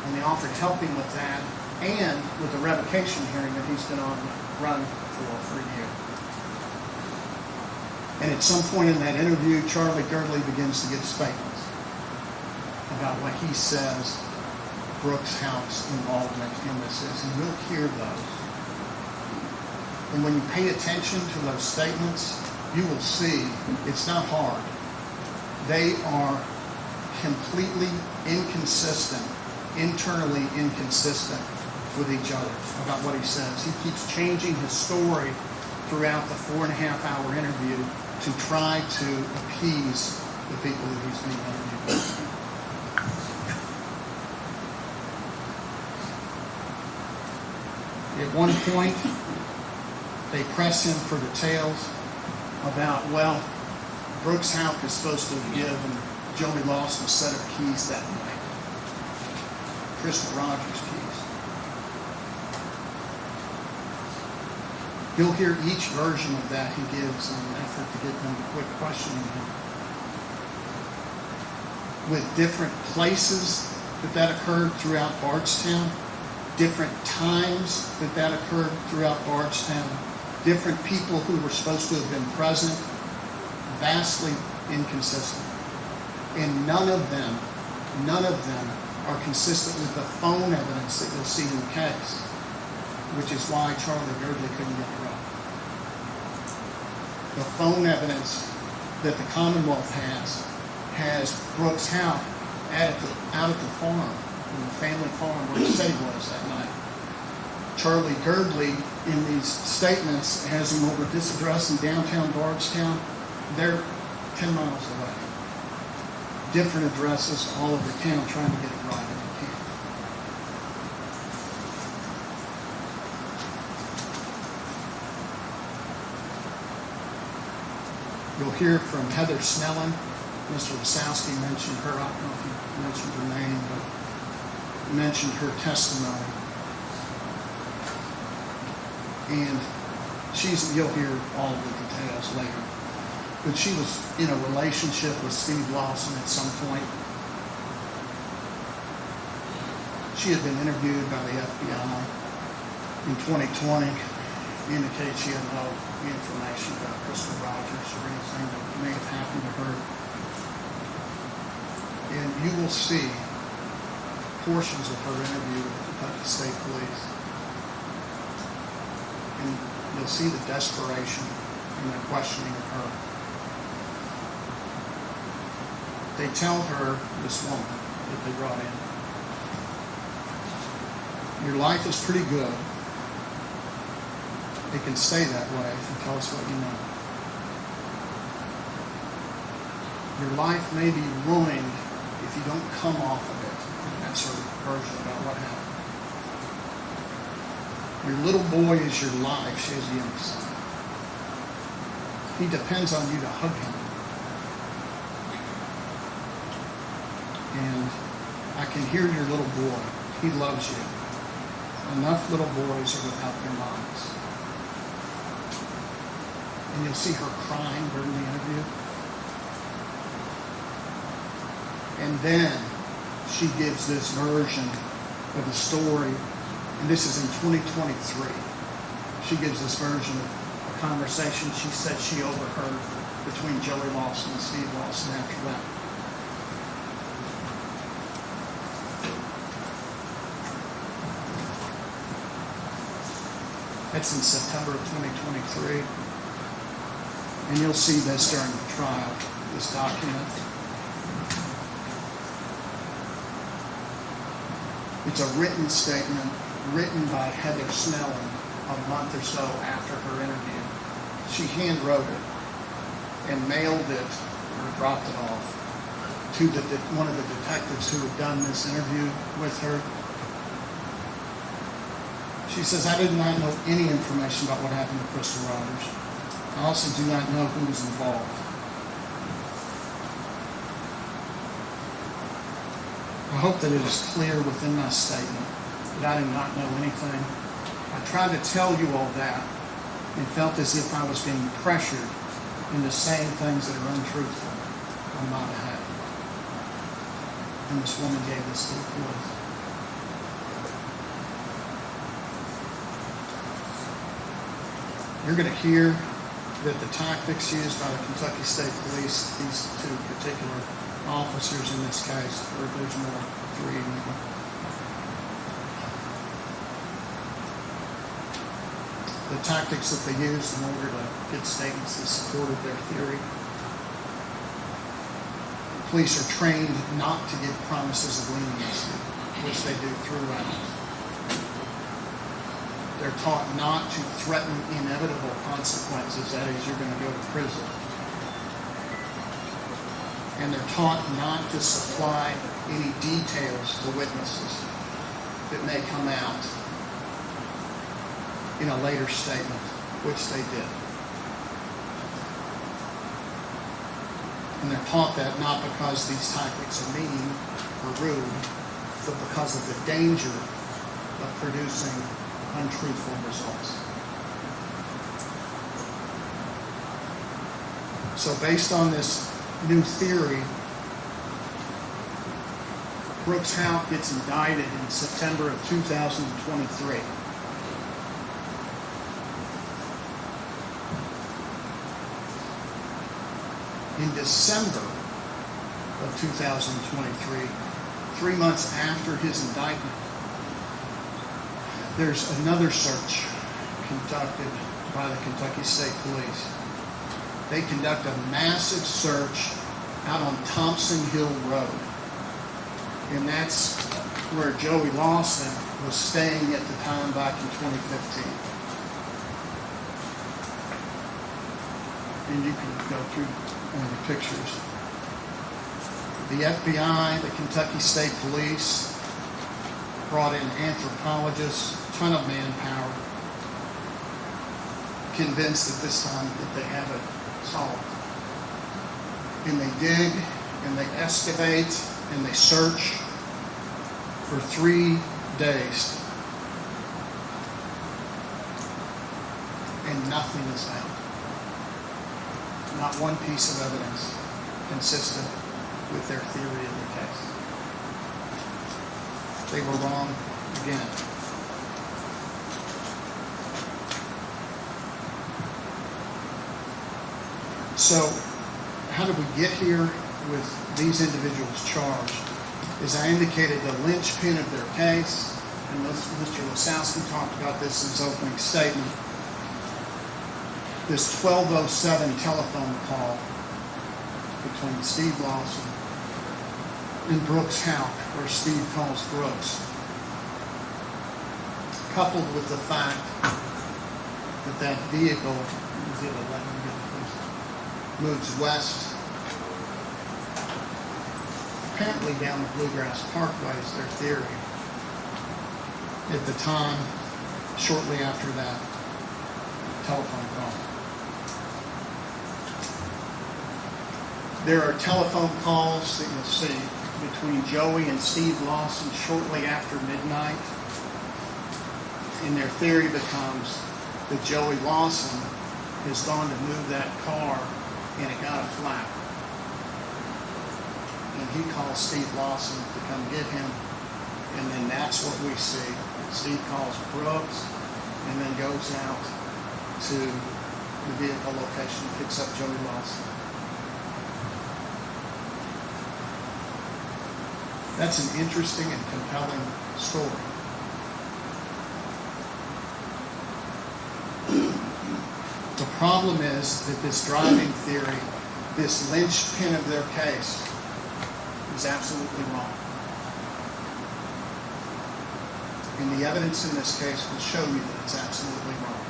And they offered to help him with that and with the revocation hearing that he's been on run for a year. And at some point in that interview, Charlie Girdley begins to give statements about what he says Brooks' Houck's involvement in this is, and you'll hear those. And when you pay attention to those statements, you will see it's not hard. They are completely inconsistent, internally inconsistent with each other about what he says. He keeps changing his story throughout the 4.5-hour interview to try to appease the people that he's being interviewed with. At one point, they press him for details about, well, Brooks Houck is supposed to have given Joey Lawson a set of keys that night. Crystal Rogers' keys. You'll hear each version of that he gives in an effort to get them to quit questioning him. With different places that occurred throughout Bardstown, different times that occurred throughout Bardstown, different people who were supposed to have been present, vastly inconsistent. And none of them are consistent with the phone evidence that you'll see in the case, which is why Charlie Girdley couldn't get it right. The phone evidence that the Commonwealth has Brooks Houck out at the farm, the family farm where he said he was that night. Charlie Girdley, in these statements, has him over at this address in downtown Bardstown. They're 10 miles away. Different addresses all over town trying to get it right if you can. You'll hear from Heather Snellen. Mr. Wasowski mentioned her. I don't know if you mentioned her name, but mentioned her testimony. And you'll hear all of the details later. But she was in a relationship with Steve Lawson at some point. She had been interviewed by the FBI in 2020. Indicates she had no information about Crystal Rogers or anything that may have happened to her. And you will see portions of her interview with the state police. And you'll see the desperation in their questioning of her. They tell her, this woman that they brought in, your life is pretty good. It can stay that way if you tell us what you know. Your life may be ruined if you don't come off of it. And that's her version about what happened. Your little boy is your life, she has the emphasis. He depends on you to hug him. And I can hear your little boy. He loves you. Enough little boys are without their moms. And you'll see her crying during the interview. And then she gives this version of the story, and this is in 2023. She gives this version of a conversation she said she overheard between Joey Lawson and Steve Lawson after that. That's in September of 2023. And you'll see this during the trial, this document. It's a written statement written by Heather Snelling a month or so after her interview. She hand wrote it and mailed it or dropped it off to one of the detectives who had done this interview with her. She says, I did not know any information about what happened to Crystal Rogers. I also do not know who was involved. I hope that it is clear within my statement that I do not know anything. I tried to tell you all that and felt as if I was being pressured into saying things that are untruthful on my behalf. And this woman gave this to the police. You're going to hear that the tactics used by the Kentucky State Police, these two particular officers in this case, or there's more, three now. The tactics that they used in order to get statements that supported their theory. The police are trained not to give promises of leniency, which they do throughout. They're taught not to threaten inevitable consequences, that is, you're going to go to prison. And they're taught not to supply any details to witnesses that may come out in a later statement, which they did. And they're taught that not because these tactics are mean or rude, but because of the danger of producing untruthful results. So based on this new theory, Brooks Houck gets indicted in September of 2023. In December of 2023, 3 months after his indictment, there's another search conducted by the Kentucky State Police. They conduct a massive search out on Thompson Hill Road. And that's where Joey Lawson was staying at the time back in 2015. And you can go through one of the pictures. The FBI, the Kentucky State Police, brought in anthropologists, ton of manpower, convinced at this time that they have it solved. And they dig, and they excavate, and they search for 3 days. And nothing is found. Not one piece of evidence consistent with their theory of the case. They were wrong again. So, how did we get here with these individuals charged? As I indicated, the linchpin of their case, and Mr. Lasowski talked about this in his opening statement, this 1207 telephone call between Steve Lawson and Brooks Houck, where Steve calls Brooks, coupled with the fact that that vehicle, moves west apparently down the Bluegrass Parkway is their theory. At the time, shortly after that telephone call. There are telephone calls that you'll see between Joey and Steve Lawson shortly after midnight. And their theory becomes that Joey Lawson has gone to move that car and it got a flat. And he calls Steve Lawson to come get him. And then that's what we see. Steve calls Brooks and then goes out to the vehicle location, picks up Joey Lawson. That's an interesting and compelling story. The problem is that this driving theory, this linchpin of their case, is absolutely wrong. And the evidence in this case will show you that it's absolutely wrong.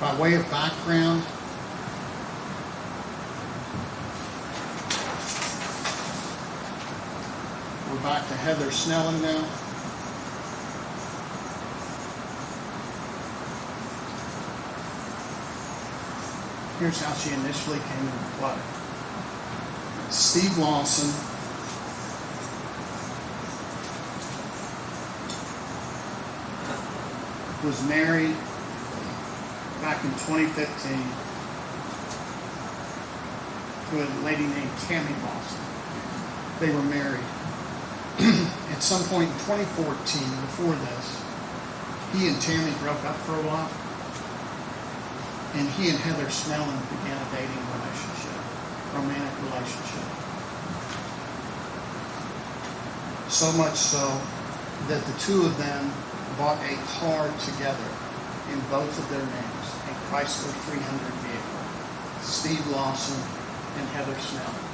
By way of background, we're back to Heather Snelling now. Here's how she initially came into play. Steve Lawson was married back in 2015 to a lady named Tammy Lawson. They were married. At some point in 2014, before this, he and Tammy broke up for a while. And he and Heather Snelling began a dating relationship, romantic relationship. So much so that the two of them bought a car together in both of their names, a Chrysler 300 vehicle, Steve Lawson and Heather Snelling.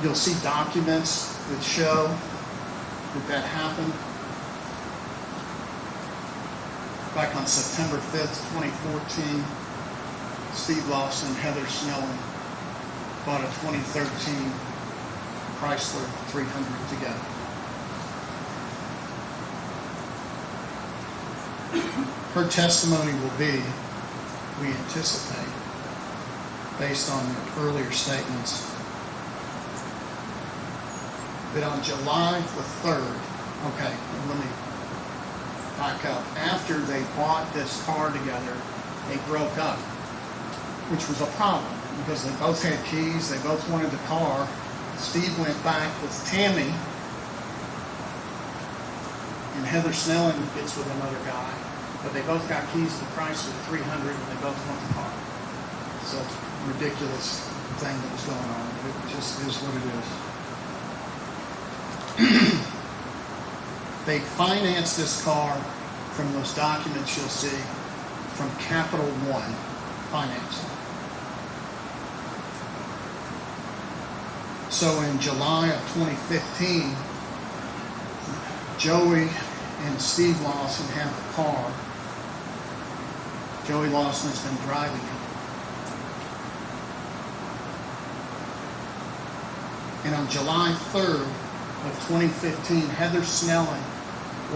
You'll see documents that show that that happened. Back on September 5th, 2014, Steve Lawson and Heather Snelling bought a 2013 Chrysler 300 together. Her testimony will be, we anticipate, based on their earlier statements, that on July the 3rd, okay, let me back up. After they bought this car together, they broke up, which was a problem because they both had keys, they both wanted the car. Steve went back with Tammy, and Heather Snelling gets with another guy, but they both got keys to the Chrysler 300 and they both want the car. So ridiculous thing that was going on. It just is what it is. They financed this car from those documents you'll see from Capital One Financing. So in July of 2015, Joey and Steve Lawson have the car. Joey Lawson has been driving it. And on July 3rd of 2015, Heather Snelling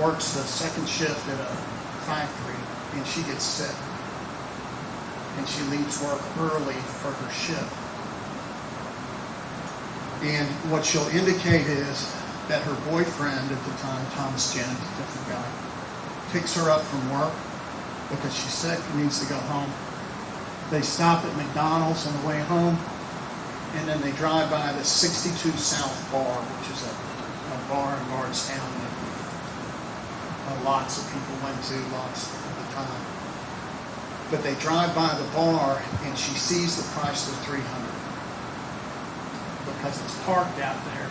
works the second shift at a factory and she gets sick. And she leaves work early for her shift. And what she'll indicate is that her boyfriend at the time, Thomas Jennings, a different guy, picks her up from work because she's sick and needs to go home. They stop at McDonald's on the way home, and then they drive by the 62 South Bar, which is a bar in Bardstown that lots of people went to, lots at the time. But they drive by the bar, and she sees the Chrysler 300 because it's parked out there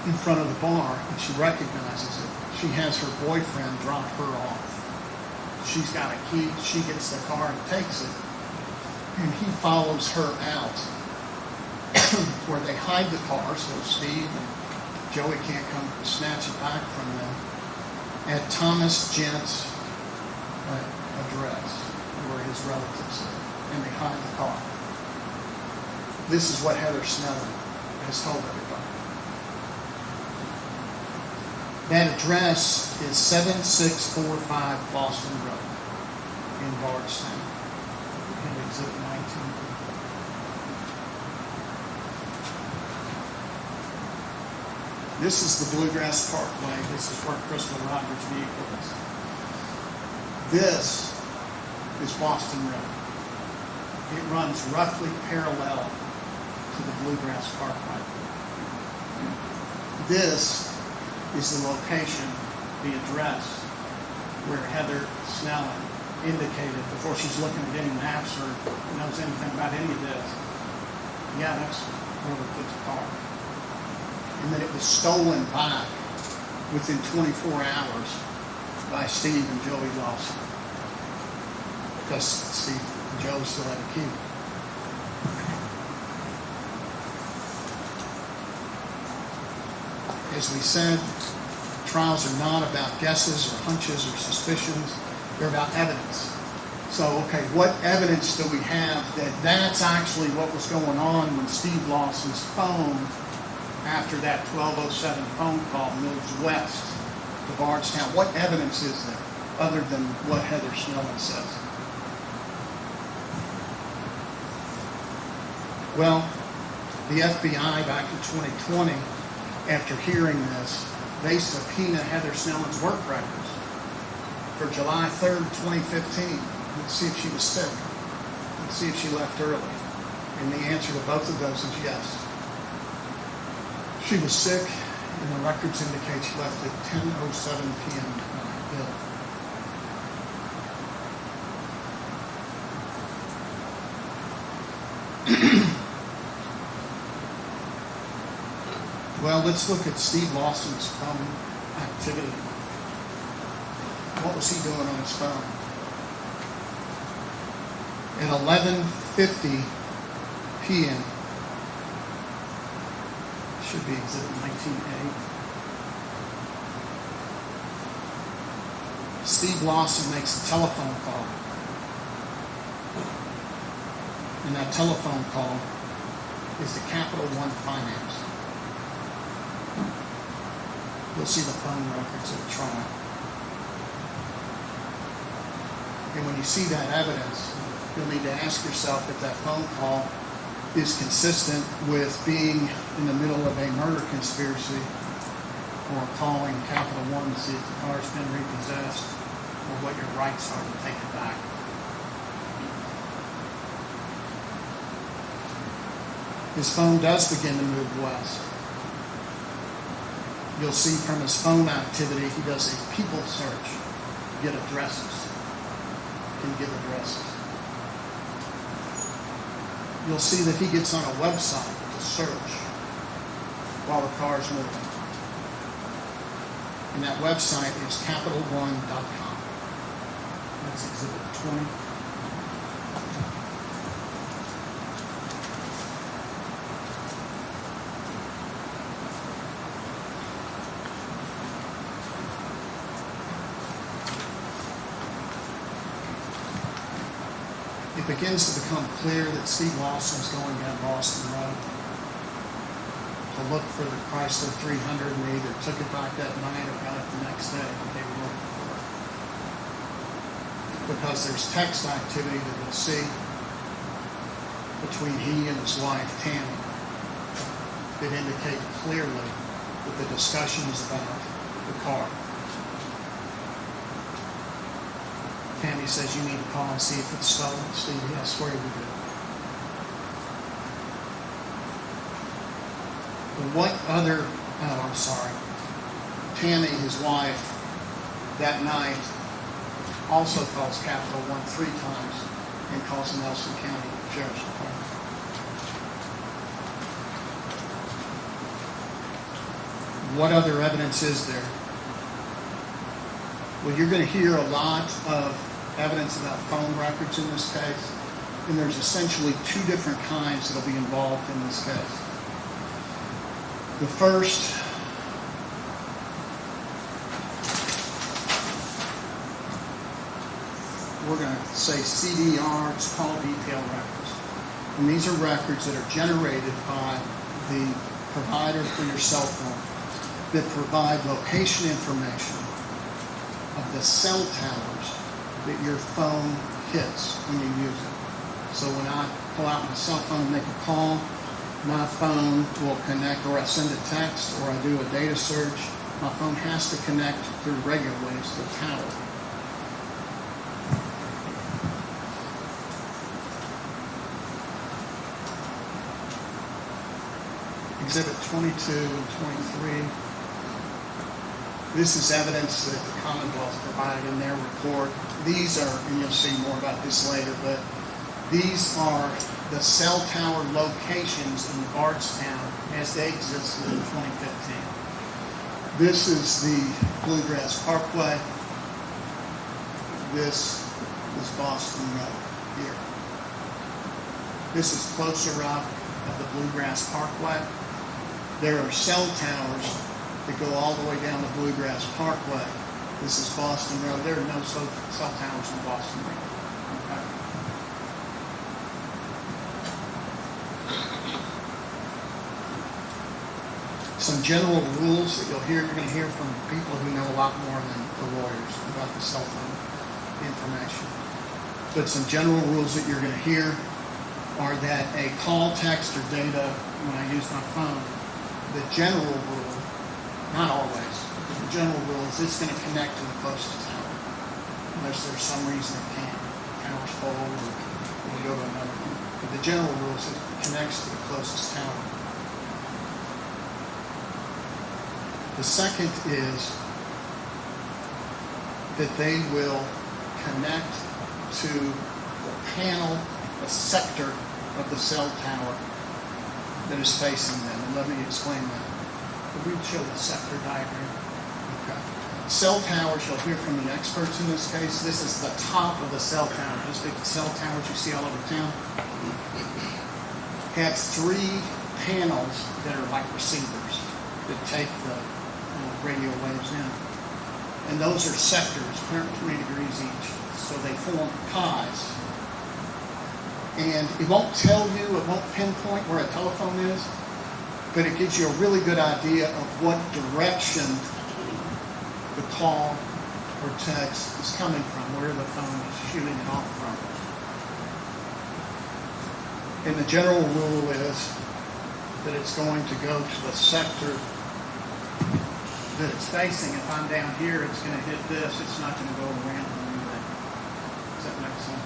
in front of the bar, and she recognizes it. She has her boyfriend drop her off. She's got a key. She gets the car and takes it, and he follows her out where they hide the car so Steve and Joey can't come snatch it back from them at Thomas Jent's address where his relatives live, and they hide the car. This is what Heather Snelling has told everybody. That address is 7645 Boston Road in Bardstown, in Exhibit 19. This is the Bluegrass Parkway. This is where Crystal Rogers' vehicle is. This is Boston Road. It runs roughly parallel to the Bluegrass Parkway. This is the location, the address, where Heather Snelling indicated before she's looking at any maps or knows anything about any of this. Yeah, that's where we put the car. And then it was stolen back within 24 hours by Steve and Joey Lawson. Because Steve and Joe still had a key. As we said, trials are not about guesses or hunches or suspicions. They're about evidence. So, okay, what evidence do we have that that's actually what was going on when Steve Lawson's phone, after that 1207 phone call, moves west to Bardstown? What evidence is there other than what Heather Snelling says? Well, the FBI back in 2020, after hearing this, they subpoenaed Heather Snelling's work records for July 3rd, 2015. Let's see if she was sick. Let's see if she left early. And the answer to both of those is yes. She was sick, and the records indicate she left at 10:07 p.m. ill. Well, let's look at Steve Lawson's phone activity. What was he doing on his phone? At 11:50 p.m., should be Exhibit 19A, Steve Lawson makes a telephone call. And that telephone call is to Capital One Finance. You'll see the phone records at the trial. And when you see that evidence, you'll need to ask yourself if that phone call is consistent with being in the middle of a murder conspiracy or calling Capital One to see if the car's been repossessed or what your rights are to take it back. His phone does begin to move west. You'll see from his phone activity, he does a people search to get addresses. Can give addresses. You'll see that he gets on a website to search while the car's moving. And that website is CapitalOne.com. That's Exhibit 20. It begins to become clear that Steve Lawson is going down Boston Road to look for the Chrysler 300, and they either took it back that night or got it the next day that they were looking for it. Because there's text activity that you'll see between he and his wife, Tammy, that indicate clearly that the discussion is about the car. Tammy says you need to call and see if it's stolen. Steve, I swear you do. What other, I'm sorry, Tammy, his wife, that night also calls Capital One 3 times and calls the Nelson County Sheriff's Department. What other evidence is there? Well, you're going to hear a lot of evidence about phone records in this case, and there's essentially 2 different kinds that will be involved in this case. The first we're going to say CDR, it's call detail records. And these are records that are generated by the provider for your cell phone that provide location information of the cell towers that your phone hits when you use it. So when I pull out my cell phone and make a call, my phone will connect, or I send a text, or I do a data search, my phone has to connect through radio waves to the tower. Exhibit 22 and 23. This is evidence that the Commonwealth provided in their report. These are, and you'll see more about this later, but these are the cell tower locations in Bardstown as they existed in 2015. This is the Bluegrass Parkway. This is Boston Road here. This is closer up of the Bluegrass Parkway. There are cell towers that go all the way down the Bluegrass Parkway. This is Boston Road. There are no cell towers on Boston Road. Okay. Some general rules that you're going to hear from people who know a lot more than the lawyers about the cell phone information. But some general rules that you're going to hear are that a call, text, or data, when I use my phone, the general rule, not always, but the general rule is it's going to connect to the closest tower, unless there's some reason it can't. The tower's full, or it'll go to another one. But the general rule is it connects to the closest tower. The second is that they will connect to the panel, the sector of the cell tower that is facing them. And let me explain that. Could we show the sector diagram? Okay. Cell towers, you'll hear from the experts in this case. This is the top of the cell tower. Those big cell towers you see all over town have three panels that are like receivers that take the radio waves in. And those are sectors, 120 degrees each. So they form pies. And it won't tell you, it won't pinpoint where a telephone is, but it gives you a really good idea of what direction the call or text is coming from, where the phone is shooting it off from. And the general rule is that it's going to go to the sector that it's facing. If I'm down here, it's going to hit this. It's not going to go around or anything. Does that make sense?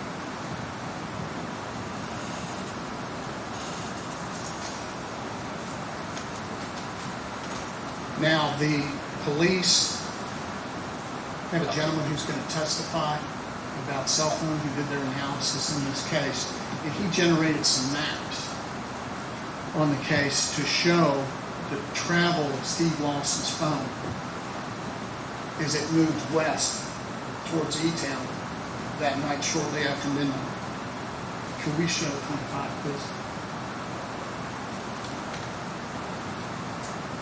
Now, the police have a gentleman who's going to testify about cell phone who did their analysis in this case. And he generated some maps on the case to show the travel of Steve Lawson's phone as it moved west towards E-Town that night shortly after midnight. Could we show 25, please?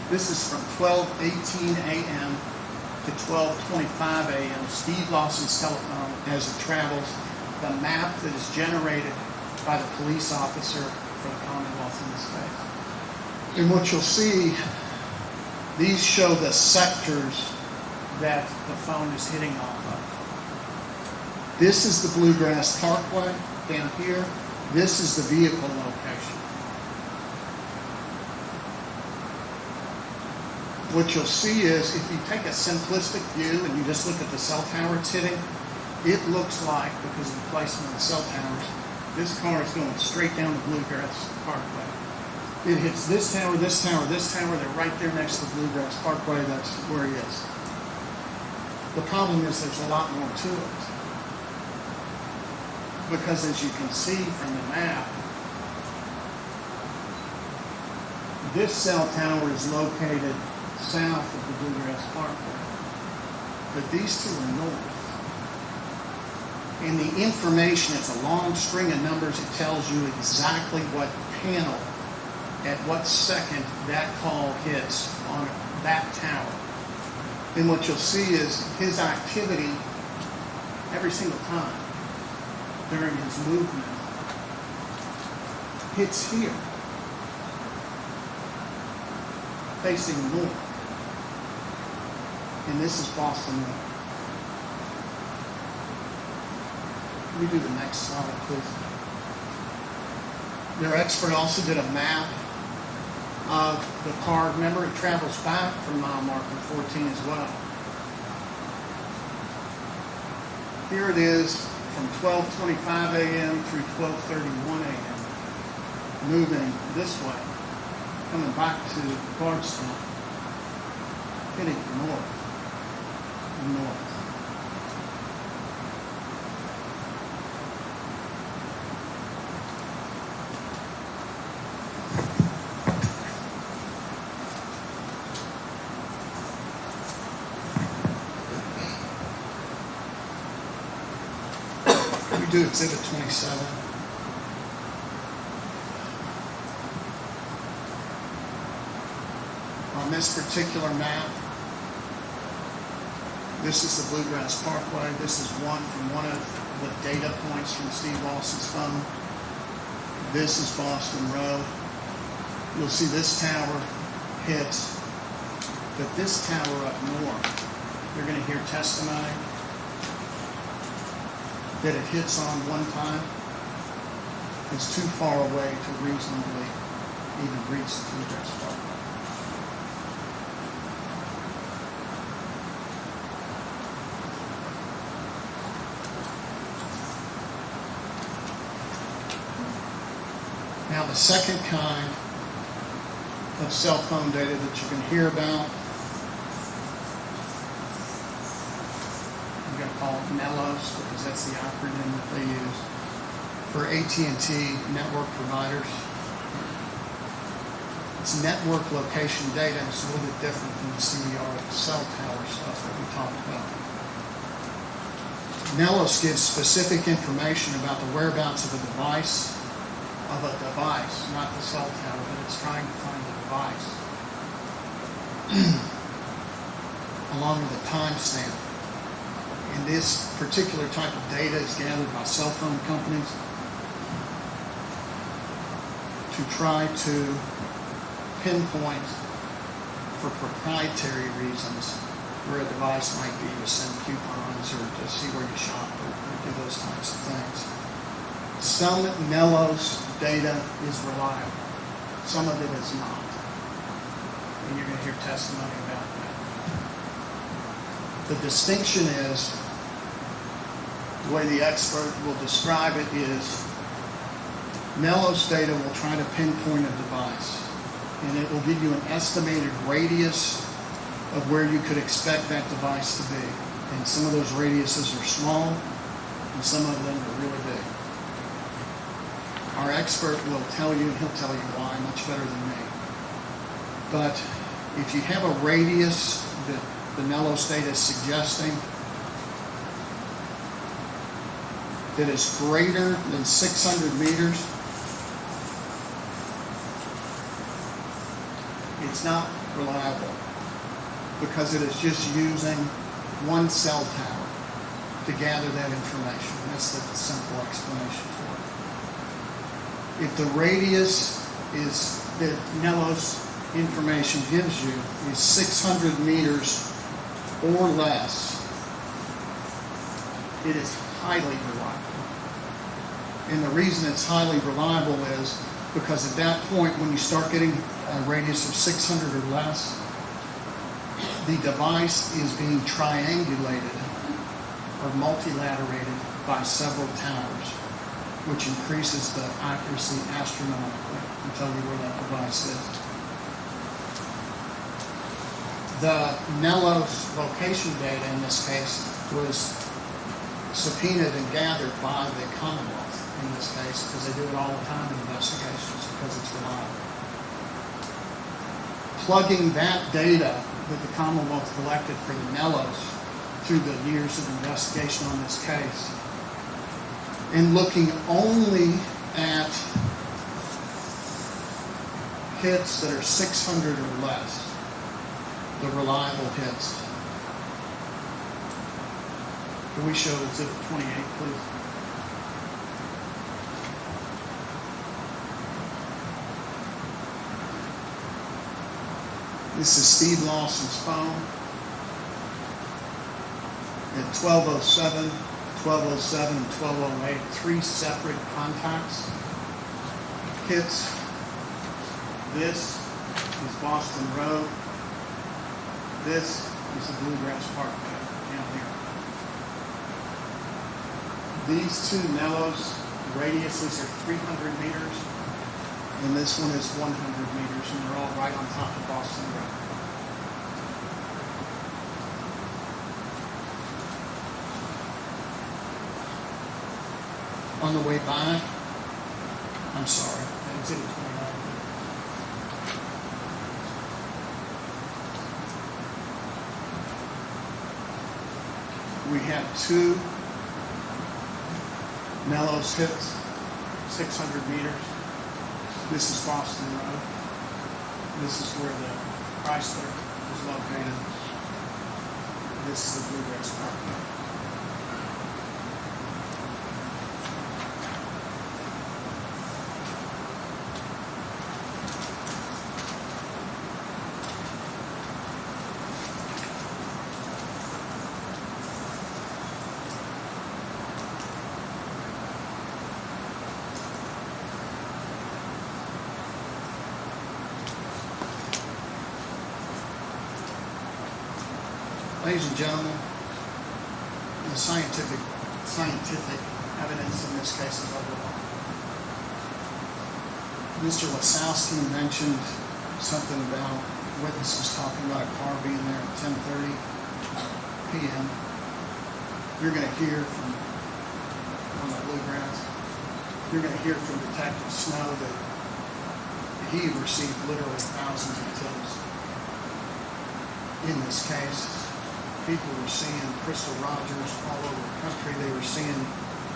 This is from 12:18 a.m. to 12:25 a.m. Steve Lawson's telephone as it travels, the map that is generated by the police officer for the Commonwealth in this case. And what you'll see, these show the sectors that the phone is hitting off of. This is the Bluegrass Parkway down here. This is the vehicle location. What you'll see is if you take a simplistic view and you just look at the cell tower it's hitting, it looks like, because of the placement of the cell towers, this car is going straight down the Bluegrass Parkway. It hits this tower, this tower, this tower. They're right there next to the Bluegrass Parkway. That's where he is. The problem is there's a lot more to it. Because as you can see from the map, this cell tower is located south of the Bluegrass Parkway. But these two are north. And the information, it's a long string of numbers. It tells you exactly what panel, at what second that call hits on that tower. And what you'll see is his activity every single time. during his movement hits here, facing north. And this is Boston Road. Can we do the next slide, please? Their expert also did a map of the car. Remember, it travels back from mile marker 14 as well. Here it is from 12:25 a.m. through 12:31 a.m. moving this way, coming back to Bardstown, heading north and north. We do exhibit 27. On this particular map, this is the Bluegrass Parkway. This is one of the data points from Steve Lawson's phone. This is Boston Road. You'll see this tower hits, but this tower up north, you're going to hear testimony that it hits on one time. It's too far away to reasonably even reach the Bluegrass Parkway. Now the second kind of cell phone data that you can hear about, I'm going to call it NELOS because that's the acronym that they use for AT&T network providers. It's network location data. It's a little bit different from the CDR cell tower stuff that we talked about. NELOS gives specific information about the whereabouts of a device, not the cell tower, but it's trying to find the device, along with a timestamp. And this particular type of data is gathered by cell phone companies to try to pinpoint, for proprietary reasons, where a device might be to send coupons or to see where you shop or do those types of things. Some NELOS data is reliable. Some of it is not. And you're going to hear testimony about that. The distinction is, the way the expert will describe it is, NELOS data will try to pinpoint a device, and it will give you an estimated radius of where you could expect that device to be. And some of those radiuses are small, and some of them are really big. Our expert will tell you, and he'll tell you why much better than me. But if you have a radius that the NELOS data is suggesting that is greater than 600 meters, it's not reliable because it is just using one cell tower to gather that information. That's the simple explanation for it. If the radius is that NELOS information gives you is 600 meters or less, it is highly reliable. And the reason it's highly reliable is because at that point, when you start getting a radius of 600 or less, the device is being triangulated or multilaterated by several towers, which increases the accuracy astronomically and tell you where that device is. The NELOS location data in this case was subpoenaed and gathered by the Commonwealth in this case because they do it all the time in investigations because it's reliable. Plugging that data that the Commonwealth collected for the NELOS through the years of investigation on this case and looking only at hits that are 600 or less, the reliable hits. Can we show exhibit 28, please? This is Steve Lawson's phone. At 12:07, 12:07, and 12:08, 3 separate contacts. Hits. This is Boston Road. This is the Bluegrass Park down here. These two Nellos, radiuses are 300 meters, and this one is 100 meters, and they're all right on top of Boston Road. On the way by, I'm sorry, that was Exhibit 29. We have 2 Nellos hits, 600 meters. This is Boston Road. This is where the Chrysler is located. This is the Bluegrass Park. Ladies and gentlemen, the scientific evidence in this case is overwhelming. Mr. Lawson mentioned something about witnesses talking about a car being there at 10:30 p.m. You're going to hear from on the Bluegrass. You're going to hear from Detective Snow that he received literally thousands of tips in this case. People were seeing Crystal Rogers all over the country. They were seeing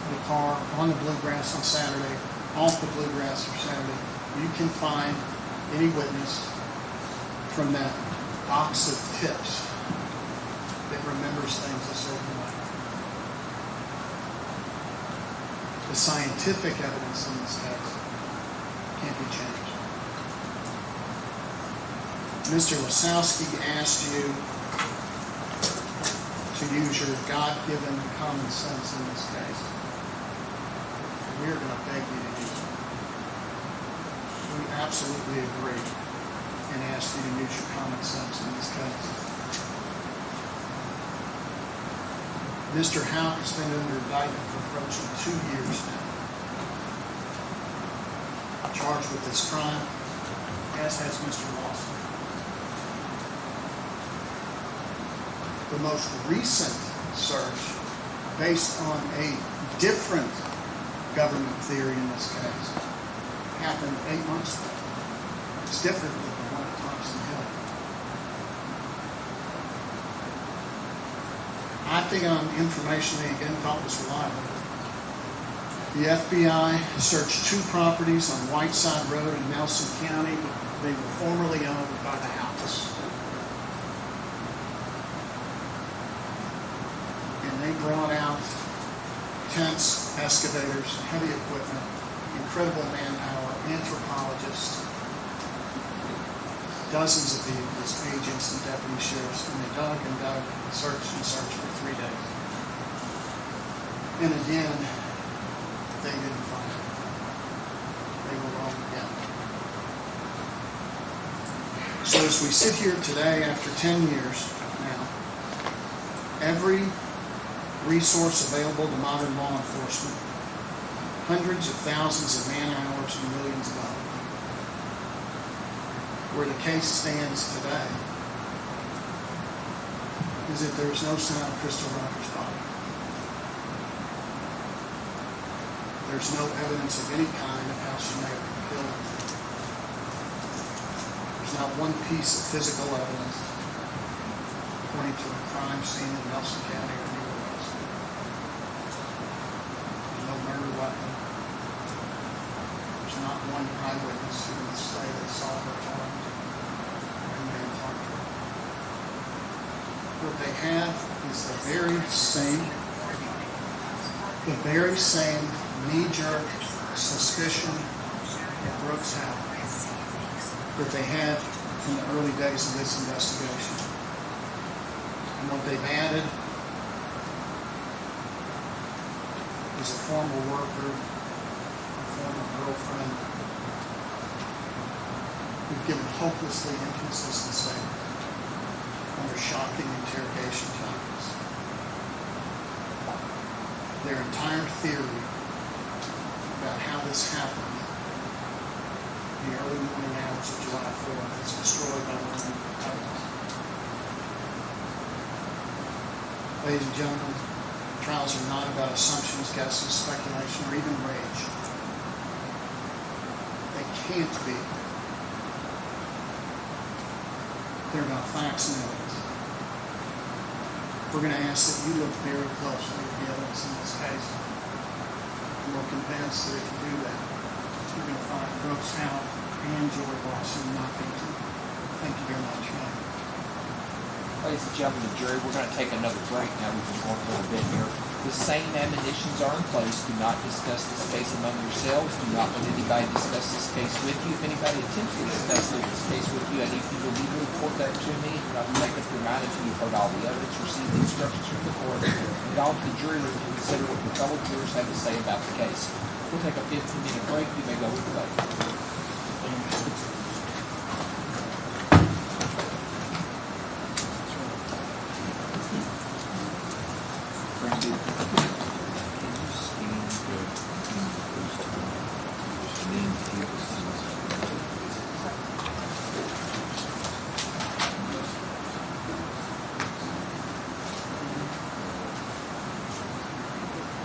the car on the Bluegrass on Saturday, off the Bluegrass for Saturday. You can find any witness from that box of tips that remembers things a certain way. The scientific evidence in this case can't be changed. Mr. Wasowski asked you to use your God-given common sense in this case. We're going to beg you to use it. We absolutely agree and ask you to use your common sense in this case. Mr. Houck has been under indictment for approaching 2 years now, charged with this crime, as has Mr. Lawson. The most recent search, based on a different government theory in this case, happened 8 months ago. It's different than the one at Thompson Hill. Acting on information they again thought was reliable, the FBI searched 2 properties on Whiteside Road in Nelson County. They were formerly owned by the Houcks. They brought out tents, excavators, heavy equipment, incredible manpower, anthropologists, dozens of vehicles, agents, and deputy sheriffs, and they dug and dug, searched and searched for 3 days. And again, they didn't find it. They were wrong again. So as we sit here today, after 10 years now, every resource available to modern law enforcement, hundreds of thousands of man-hours and millions of dollars. Where the case stands today is that there is no sign of Crystal Rogers' body. There's no evidence of any kind of how she may have been killed. There's not one piece of physical evidence pointing to a crime scene in Nelson County or anywhere else. There's no murder weapon. There's not one eyewitness who would say they saw her armed or a man harmed her. What they have is the very same knee-jerk suspicion that Brooks had that they had from the early days of this investigation. And what they've added is a former worker, a former girlfriend, who've given hopelessly inconsistent statements under shocking interrogation times. Their entire theory about how this happened in the early morning hours of July 4th is destroyed by their own evidence. Ladies and gentlemen, trials are not about assumptions, guesses, speculation, or even rage. They can't be. They're about facts and evidence. We're going to ask that you look very closely at the evidence in this case. And we're convinced that if you do that, you're going to find Brooks, Houck, and Joy Lawson not guilty. Thank you very much, ma'am. Ladies and gentlemen, the jury, we're going to take another break now. We've been going a little bit here. The same admonitions are in place. Do not discuss this case among yourselves. Do not let anybody discuss this case with you. If anybody attempts to discuss this case with you, I need you to legally report that to me. And I'll make up your mind until you've heard all the evidence, received the instructions from the court, and all the jury room to consider what your fellow jurors have to say about the case. We'll take a 15-minute break. You may go with the vote.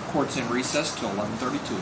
Court's in recess till 11:32.